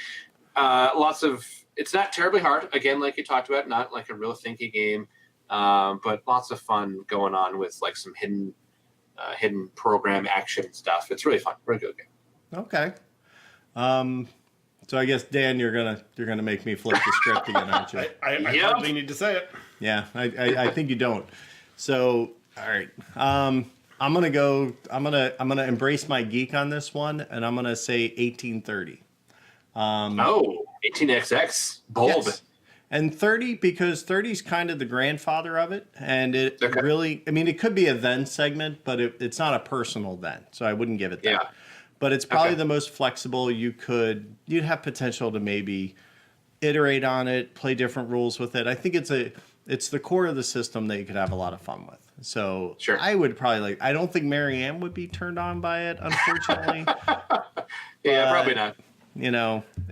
It's not terribly hard. Again, like you talked about, not like a real thinky game, but lots of fun going on with like some hidden program action stuff. It's really fun. Very good game. Okay. So I guess Dan, you're gonna make me flip the script again, aren't you? I hardly need to say it. Yeah, I think you don't. So all right. I'm gonna embrace my geek on this one, and I'm gonna say 1830. 18XX, bold. Yes. And 30, because 30 is kind of the grandfather of it, and it really, it could be a then segment, but it's not a personal then, so I wouldn't give it that. Yeah. But it's probably the most flexible. You'd have potential to maybe iterate on it, play different rules with it. I think it's the core of the system that you could have a lot of fun with. So sure. I would probably I don't think Marianne would be turned on by it, unfortunately. Yeah, probably not.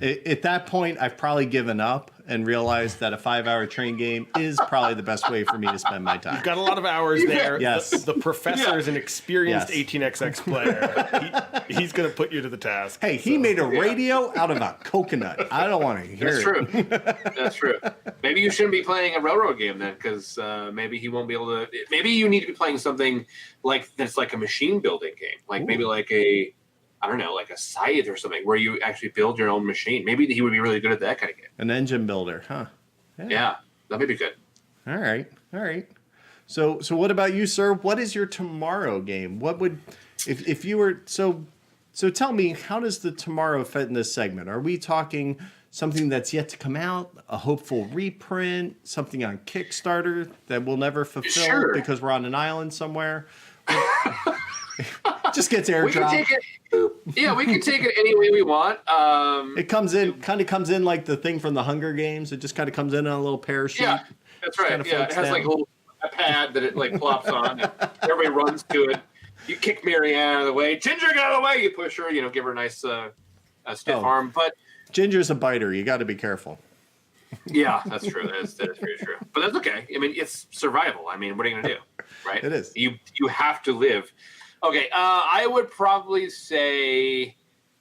At that point, I've probably given up and realized that a 5-hour train game is probably the best way for me to spend my time. You've got a lot of hours there. Yes. The professor is an experienced 18XX player. He's going to put you to the task. He made a radio out of a coconut. I don't want to hear That's it. true. That's true. Maybe you shouldn't be playing a railroad game then, because maybe he won't be able to. Maybe you need to be playing something that's like a machine building game, maybe like a scythe or something where you actually build your own machine. Maybe he would be really good at that kind of game. An engine builder, huh? Yeah, that may be good. All right. So what about you, sir? What is your tomorrow game? What would, if you were, so tell me, how does the tomorrow fit in this segment? Are we talking something that's yet to come out, a hopeful reprint, something on Kickstarter that we'll never fulfill because we're on an island somewhere? Just gets airdropped. We can take it. Yeah, we can take it any way we want. It comes in like the thing from the Hunger Games. It just kind of comes in on a little parachute. Yeah, that's right. Yeah, it has like a little pad that it like plops on. And everybody runs to it. You kick Marianne out of the way. Ginger, get out of the way. You push her. Give her a nice stiff arm. But Ginger's a biter. You got to be careful. Yeah, that's true. That is very true. But that's okay. It's survival. What are you going to do? Right? It is. You have to live. Okay, I would probably say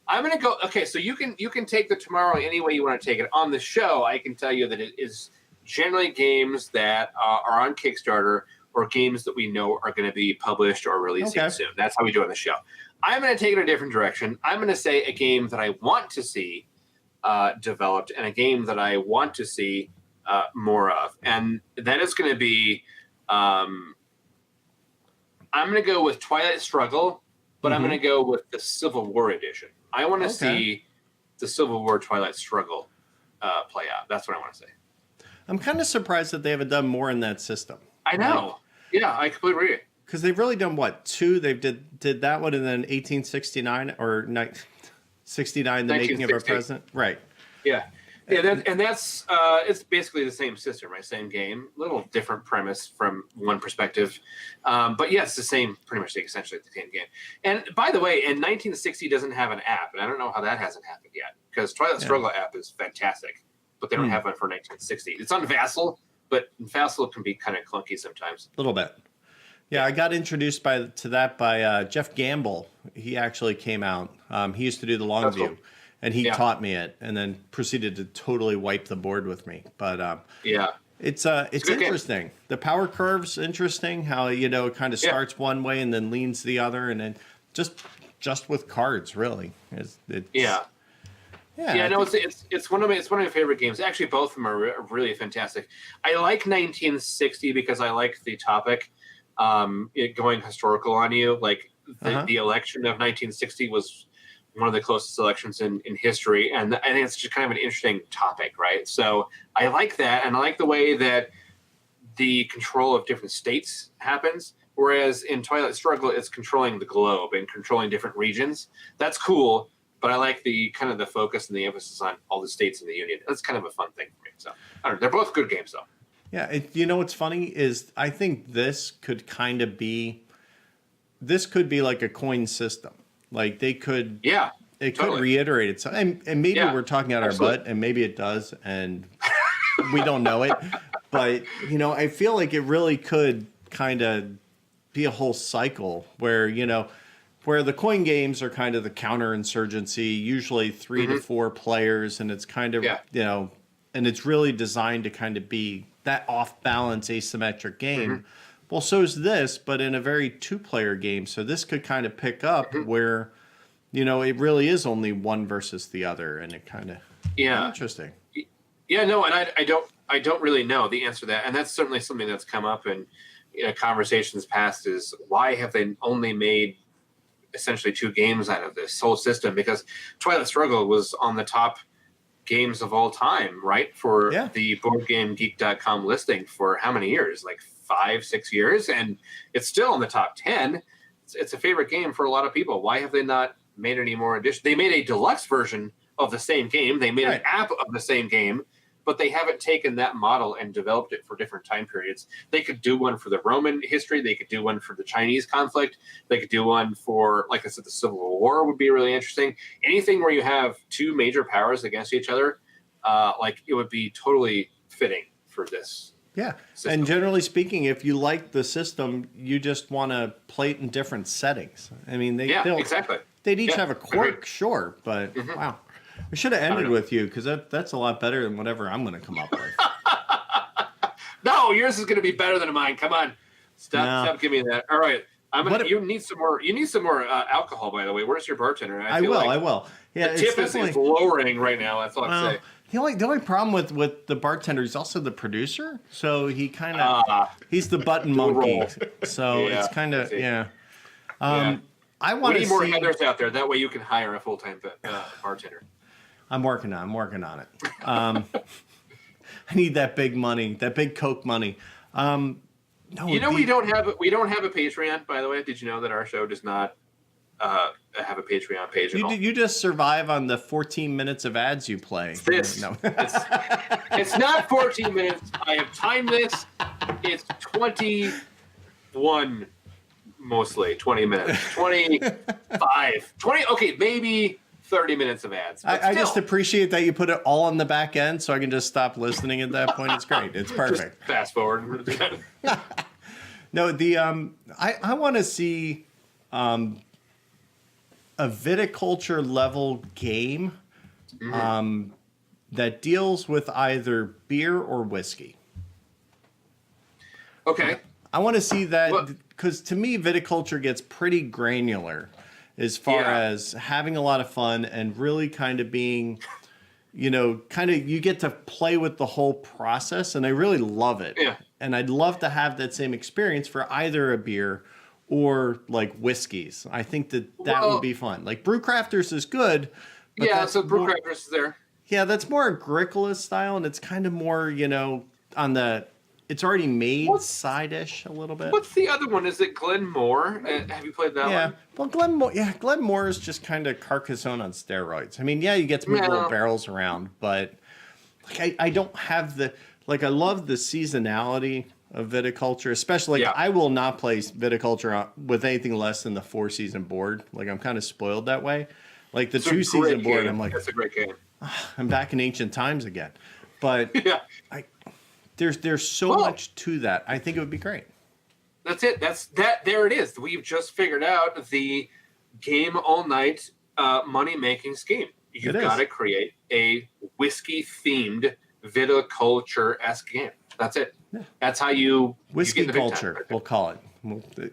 I'm going to go. Okay, so you can take the tomorrow any way you want to take it. On the show, I can tell you that it is generally games that are on Kickstarter or games that we know are going to be published or releasing soon. That's how we do it on the show. I'm going to take it a different direction. I'm going to say a game that I want to see developed and a game that I want to see more of. And that is going to be... I'm going to go with Twilight Struggle, but I'm going to go with the Civil War edition. I want to see the Civil War Twilight Struggle play out. That's what I want to say. I'm kind of surprised that they haven't done more in that system. I know. Yeah, I completely agree. Because they've really done, two? They did that one, and then 1869 or 69, The Making of Our President. Right. Yeah. Yeah, that's it's basically the same system, right? Same game, little different premise from one perspective, but yeah, it's the same, pretty much essentially the same game. And by the way, in 1960 doesn't have an app, and I don't know how that hasn't happened yet because Twilight Struggle app is fantastic, but they don't have one for 1960. It's on Vassal, but Vassal can be kind of clunky sometimes. A little bit. Yeah, I got introduced to that by Jeff Gamble. He actually came out. He used to do the long view. Cool. And he taught me it, and then proceeded to totally wipe the board with me. But it's interesting. Game. The power curve's interesting. How it kind of starts one way and then leans the other, and then just with cards, really. Yeah, no, it's one of my favorite games. Actually, both of them are really fantastic. I like 1960 because I like the topic, it going historical on you. Like the election of 1960 was one of the closest elections in history, and I think it's just kind of an interesting topic, right? So I like that, and I like the way that the control of different states happens. Whereas in Twilight Struggle, it's controlling the globe and controlling different regions. That's cool. But I like the kind of the focus and the emphasis on all the states in the union. That's kind of a fun thing for me. So I don't know. They're both good games, though. Yeah, you know what's funny is I think this could be like a coin system. Like they could, could reiterate it. So, and maybe we're talking out our butt, and maybe it does, and we don't know it. But you know, I feel like it really could kind of be a whole cycle where where the coin games are kind of the counterinsurgency, usually 3 to 4 players, and it's kind of, and it's really designed to kind of be that off-balance asymmetric game. Well, so is this, but in a very 2-player game. So this could kind of pick up where, it really is only one versus the other, and it kind of interesting. Yeah, no, and I don't really know the answer to that, and that's certainly something that's come up in conversations past is why have they only made essentially 2 games out of this whole system, because Twilight Struggle was on the top games of all time, right? For the BoardGameGeek.com listing for how many years? Like 5-6 years, and it's still in the top 10. It's a favorite game for a lot of people. Why have they not made any more editions? They made a deluxe version of the same game. They made an app of the same game, but they haven't taken that model and developed it for different time periods. They could do one for the Roman history. They could do one for the Chinese conflict. They could do one for, like I said, the Civil War would be really interesting. Anything where you have 2 major powers against each other, like it would be totally fitting for this. Yeah, system. And generally speaking, if you like the system, you just want to play it in different settings. I mean, exactly. They'd each have a quirk, sure, but wow. We should have ended with you because that's a lot better than whatever I'm going to come up with. No, yours is going to be better than mine. Come on, stop giving me that. All right, you need some more. You need some more alcohol, by the way. Where's your bartender? I will. Yeah, the tip is lowering right now. That's all I'm saying. The only problem with the bartender, he's also the producer, so he kind of he's the button monkey. So it's kind of I want to see more Heathers out there. That way you can hire a full-time bartender. I'm working on it. I need that big money, that big Coke money. No, we don't have a Patreon, by the way. Did you know that our show does not have a Patreon page at all? You just survive on the 14 minutes of ads you play. It's not 14 minutes. I have timed this. It's 21, mostly 20 minutes, 25, 20. Okay, maybe 30 minutes of ads. I just appreciate that you put it all on the back end, so I can just stop listening at that point. It's great. It's perfect. Just fast forward. No, I want to see a viticulture level game that deals with either beer or whiskey. Okay. I want to see that because to me, viticulture gets pretty granular as far as having a lot of fun and really kind of being, you get to play with the whole process, and I really love it. Yeah. And I'd love to have that same experience for either a beer or like whiskeys. I think that would be fun. Like Brewcrafters is good. But so Brewcrafters is there. Yeah, that's more Agricola style, and it's kind of more, on the it's already made side-ish a little bit. What's the other one? Is it Glenmore? Have you played that one? Well, Glenmore is just kind of Carcassonne on steroids. I mean, you get to move little barrels around, but like I don't have I love the seasonality of viticulture, especially I will not play viticulture with anything less than the 4-season board. Like I'm kind of spoiled that way. Like the 2-season board, game. I'm like, that's a great game. I'm back in ancient times again. But there's so much to that. I think it would be great. That's it. There it is. We've just figured out the game all night money-making scheme. You've got to create a whiskey-themed viticulture-esque game. That's it. Yeah. That's how you Whisky Culture, we'll call it.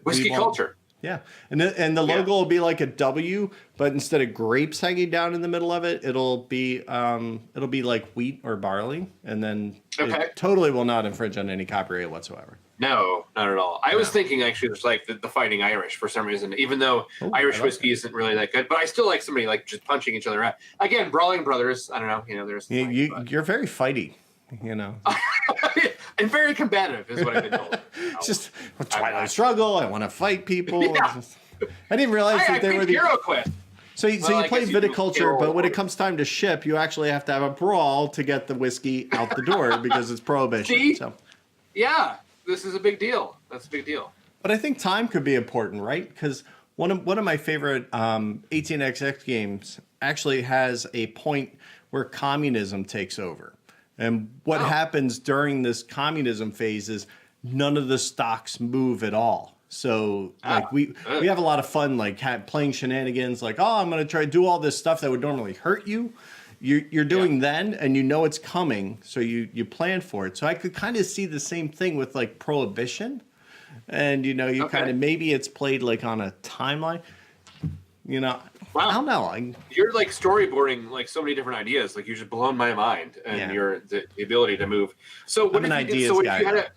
Whisky Culture. Yeah, and the logo will be like a W, but instead of grapes hanging down in the middle of it, it'll be like wheat or barley, and then it totally will not infringe on any copyright whatsoever. No, not at all. I was thinking actually there's like the Fighting Irish for some reason, even though Irish whiskey isn't really that good, but I still like somebody like just punching each other out. Again, Brawling Brothers, I don't know, there's you're very fighty, and very combative is what I've been told. Just Twilight Struggle. I want to fight people. Yeah. I didn't realize that they were the Hero Quest. So you play Viticulture, but when it comes time to ship, you actually have to have a brawl to get the whiskey out the door because it's Prohibition. See? So. Yeah, this is a big deal. That's a big deal. But I think time could be important, right? Because one of my favorite 18xx games actually has a point where communism takes over. And what happens during this communism phase is none of the stocks move at all. So like we have a lot of fun like playing shenanigans like, oh, I'm going to try to do all this stuff that would normally hurt you. You're doing then, and it's coming, so you plan for it. So I could kind of see the same thing with like Prohibition. And you kind of maybe it's played like on a timeline. Wow. I don't know. You're like storyboarding like so many different ideas. Like you just blown my mind and the ability to move. So what if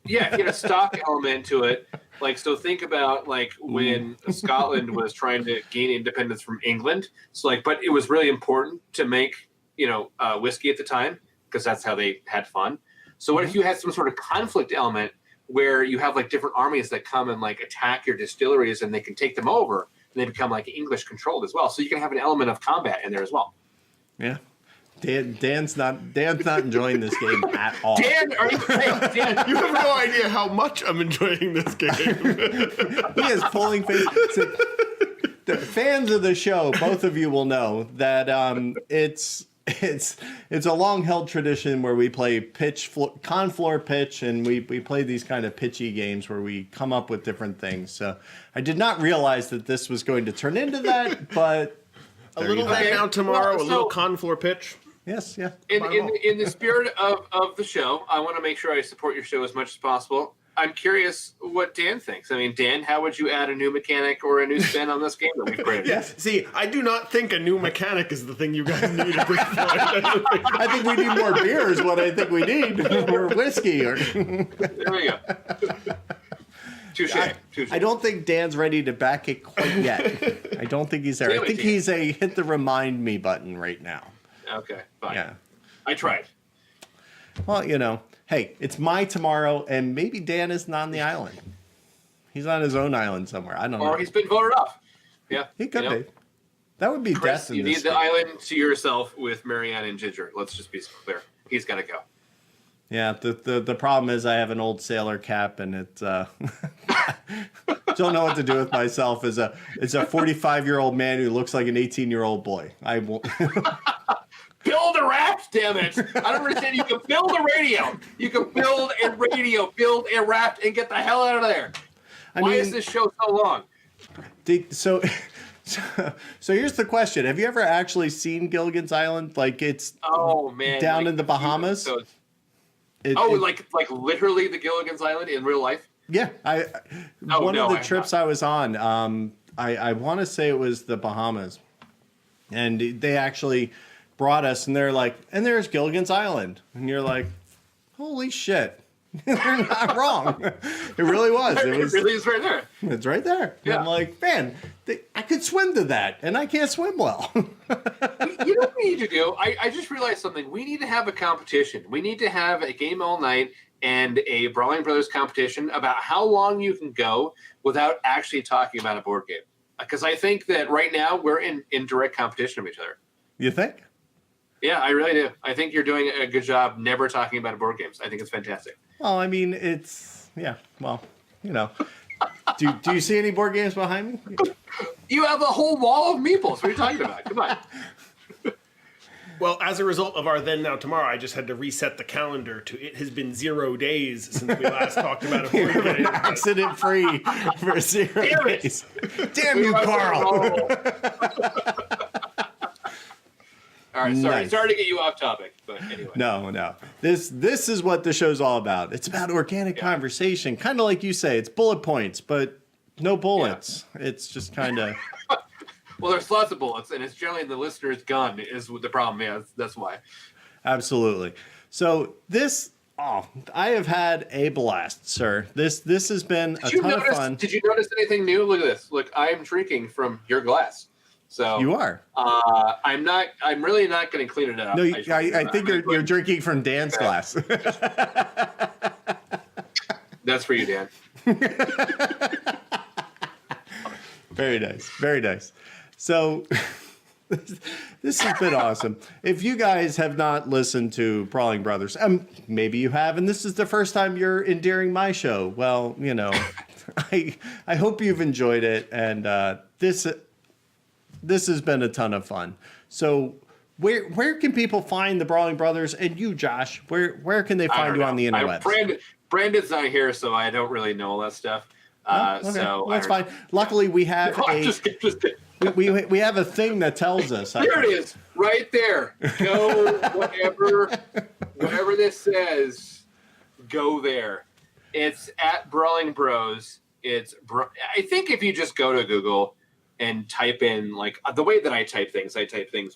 you had a stock element to it? Like, so think about like when Scotland was trying to gain independence from England. So like, but it was really important to make, whiskey at the time because that's how they had fun. So what if you had some sort of conflict element where you have like different armies that come and like attack your distilleries and they can take them over? And they become like English controlled as well. So you can have an element of combat in there as well. Yeah. Dan's not enjoying this game at all. Dan, Dan, you have no idea how much I'm enjoying this game. He is pulling face. So, the fans of the show, both of you will know that it's a long held tradition where we play con floor pitch, and we play these kind of pitchy games where we come up with different things. So I did not realize that this was going to turn into that, but a little bit now tomorrow, a little con floor pitch. Yes, yeah. In the spirit of the show, I want to make sure I support your show as much as possible. I'm curious what Dan thinks. I mean, Dan, how would you add a new mechanic or a new spin on this game that we've created? Yes. See, I do not think a new mechanic is the thing you guys need at this point. I think we need more beer is what I think we need. Or whiskey. There we go. Touche. I don't think Dan's ready to back it quite yet. I don't think he's there. I think he's a hit the remind me button right now. Okay, fine. Yeah. I tried. Well, hey, it's my tomorrow, and maybe Dan isn't on the island. He's on his own island somewhere. I don't know. Or he's been voted off. Yeah. He could be. That would be Chris, death in you this need the island to yourself with Marianne and Ginger. Let's just be clear. He's got to go. Yeah, the problem is I have an old sailor cap, and it's don't know what to do with myself as a 45-year-old man who looks like an 18-year-old boy. I won't. Build a raft, damn it! I don't understand. You can build a radio. You can build a raft, and get the hell out of there. Why is this show so long? So here's the question: have you ever actually seen Gilligan's Island? Like it's down in the Bahamas. Like literally the Gilligan's Island in real life? Yeah, one of the trips I was on, I want to say it was the Bahamas, and they actually brought us, and they're like, and there's Gilligan's Island, and you're like, holy shit, they're not wrong. It really was. It really is right there. It's right there. Yeah. I'm like, man, I could swim to that, and I can't swim well. You know what we need to do? I just realized something. We need to have a competition. We need to have a game all night and a Brawling Brothers competition about how long you can go without actually talking about a board game. Because I think that right now we're in direct competition with each other. You think? Yeah, I really do. I think you're doing a good job never talking about board games. I think it's fantastic. Well, I mean, Do you see any board games behind me? You have a whole wall of meeples. What are you talking about? Come on. Well, as a result of our then now tomorrow, I just had to reset the calendar to it has been 0 days since we last talked about a board game. Accident free for 0 days. Damn you, Carl. All right, sorry to get you off topic, but anyway. No. This is what the show's all about. It's about organic conversation, kind of like you say. It's bullet points, but No bullets. It's just kind of. Well, there's lots of bullets, and it's generally the listener's gun is the problem. Yeah, that's why. Absolutely. So I have had a blast, sir. This has been a ton of fun. Did you notice anything new? Look at this. Look, I'm drinking from your glass. So you are. I'm not. I'm really not going to clean it up. No, I think you're drinking from Dan's glass. That's for you, Dan. Very nice. Very nice. So this has been awesome. If you guys have not listened to Brawling Brothers, maybe you have, and this is the first time you're endearing my show. Well, I hope you've enjoyed it, and this has been a ton of fun. So where can people find the Brawling Brothers and you, Josh? Where can they find you on the interwebs? Brandon's not here, so I don't really know all that stuff. Okay. So that's fine. Luckily, we have we have a thing that tells us. There it is, right there. Go whatever this says. Go there. It's at Brawling Bros. I think if you just go to Google and type in the way that I type things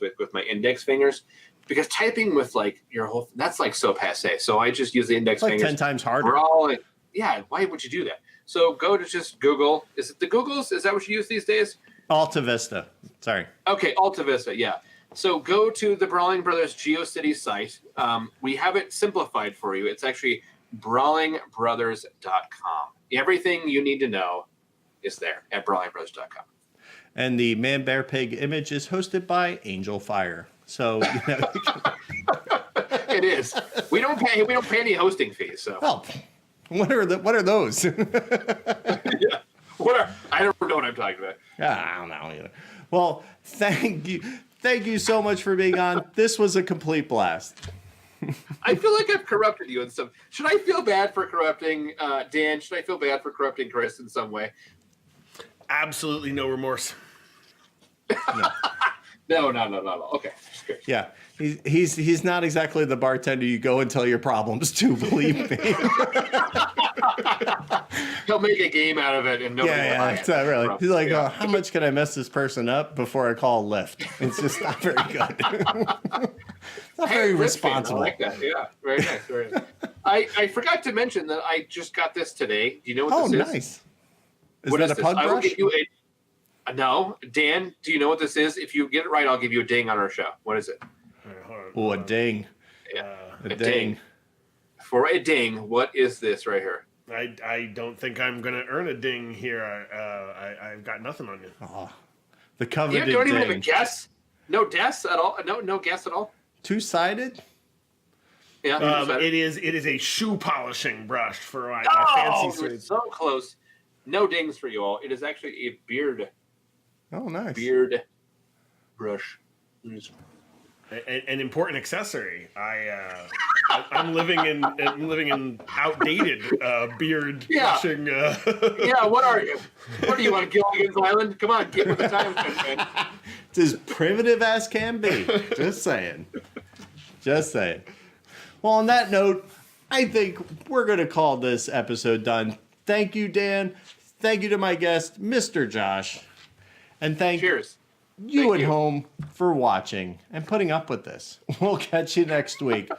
with my index fingers, because typing with your whole that's so passe. So I just use the index fingers. 10 times harder. Yeah. Why would you do that? So go to just Google. Is it the Googles? Is that what you use these days? Alta Vista. Sorry. Okay, Alta Vista, yeah. So go to the Brawling Brothers GeoCity site. We have it simplified for you. It's actually brawlingbrothers.com. Everything you need to know is there at brawlingbrothers.com. And the Man Bear Pig image is hosted by Angel Fire. So it is. We don't pay any hosting fees. So. Oh. What are those? Yeah. I don't know what I'm talking about. I don't know either. Well, thank you so much for being on. This was a complete blast. I feel like I've corrupted you and stuff. Should I feel bad for corrupting Dan? Should I feel bad for corrupting Chris in some way? Absolutely no remorse. No. Okay. Good. Yeah. He's not exactly the bartender you go and tell your problems to, believe me. He'll make a game out of it and nobody will buy it. Really. He's like, how much can I mess this person up before I call Lyft? It's just not very good. Not very responsible. I like that. Yeah, very nice. Very nice. I forgot to mention that I just got this today. Do you know what this is? Oh, nice. Is that a pug brush? I will give you no. Dan, do you know what this is? If you get it right, I'll give you a ding on our show. What is it? Oh, a ding. Yeah, a ding. For a ding, what is this right here? I don't think I'm going to earn a ding here. I've got nothing on you. Oh, the coveted You don't even ding. have a guess? No guess at all? No guess at all? Two-sided? Yeah. It is a shoe polishing brush for my fancy you're so close. No dings for you all. It is actually a beard. Oh, nice. Beard brush. An important accessory. I'm living in outdated beard brushing. Yeah, what are you? What do you want, Gilligan's Island? Come on, get with the time, man. It's as primitive as can be. Just saying. Well, on that note, I think we're going to call this episode done. Thank you, Dan. Thank you to my guest, Mr. Josh. And Cheers. You at home for watching and putting up with this. We'll catch you next week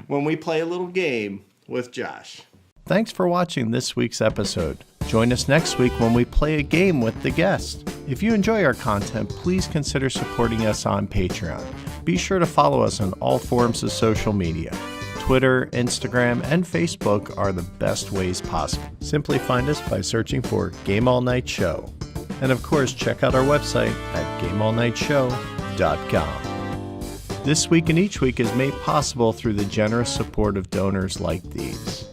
when we play a little game with Josh. Thanks for watching this week's episode. Join us next week when we play a game with the guest. If you enjoy our content, please consider supporting us on Patreon. Be sure to follow us on all forms of social media. Twitter, Instagram, and Facebook are the best ways possible. Simply find us by searching for Game All Night Show. And of course, check out our website at gameallnightshow.com. This Week and Each Week is made possible through the generous support of donors like these.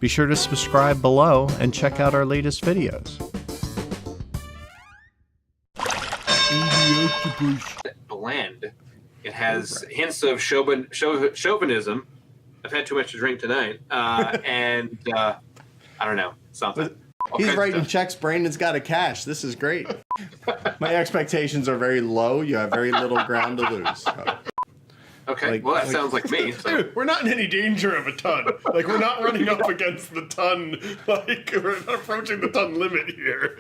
Be sure to subscribe below and check out our latest videos. Bland. It has hints of chauvinism. I've had too much to drink tonight. And I don't know, something. He's writing checks. Brandon's got a cash. This is great. My expectations are very low. You have very little ground to lose. Okay, well, that sounds like me. So. Dude, we're not in any danger of a ton. We're not running up against the ton. We're not approaching the ton limit here.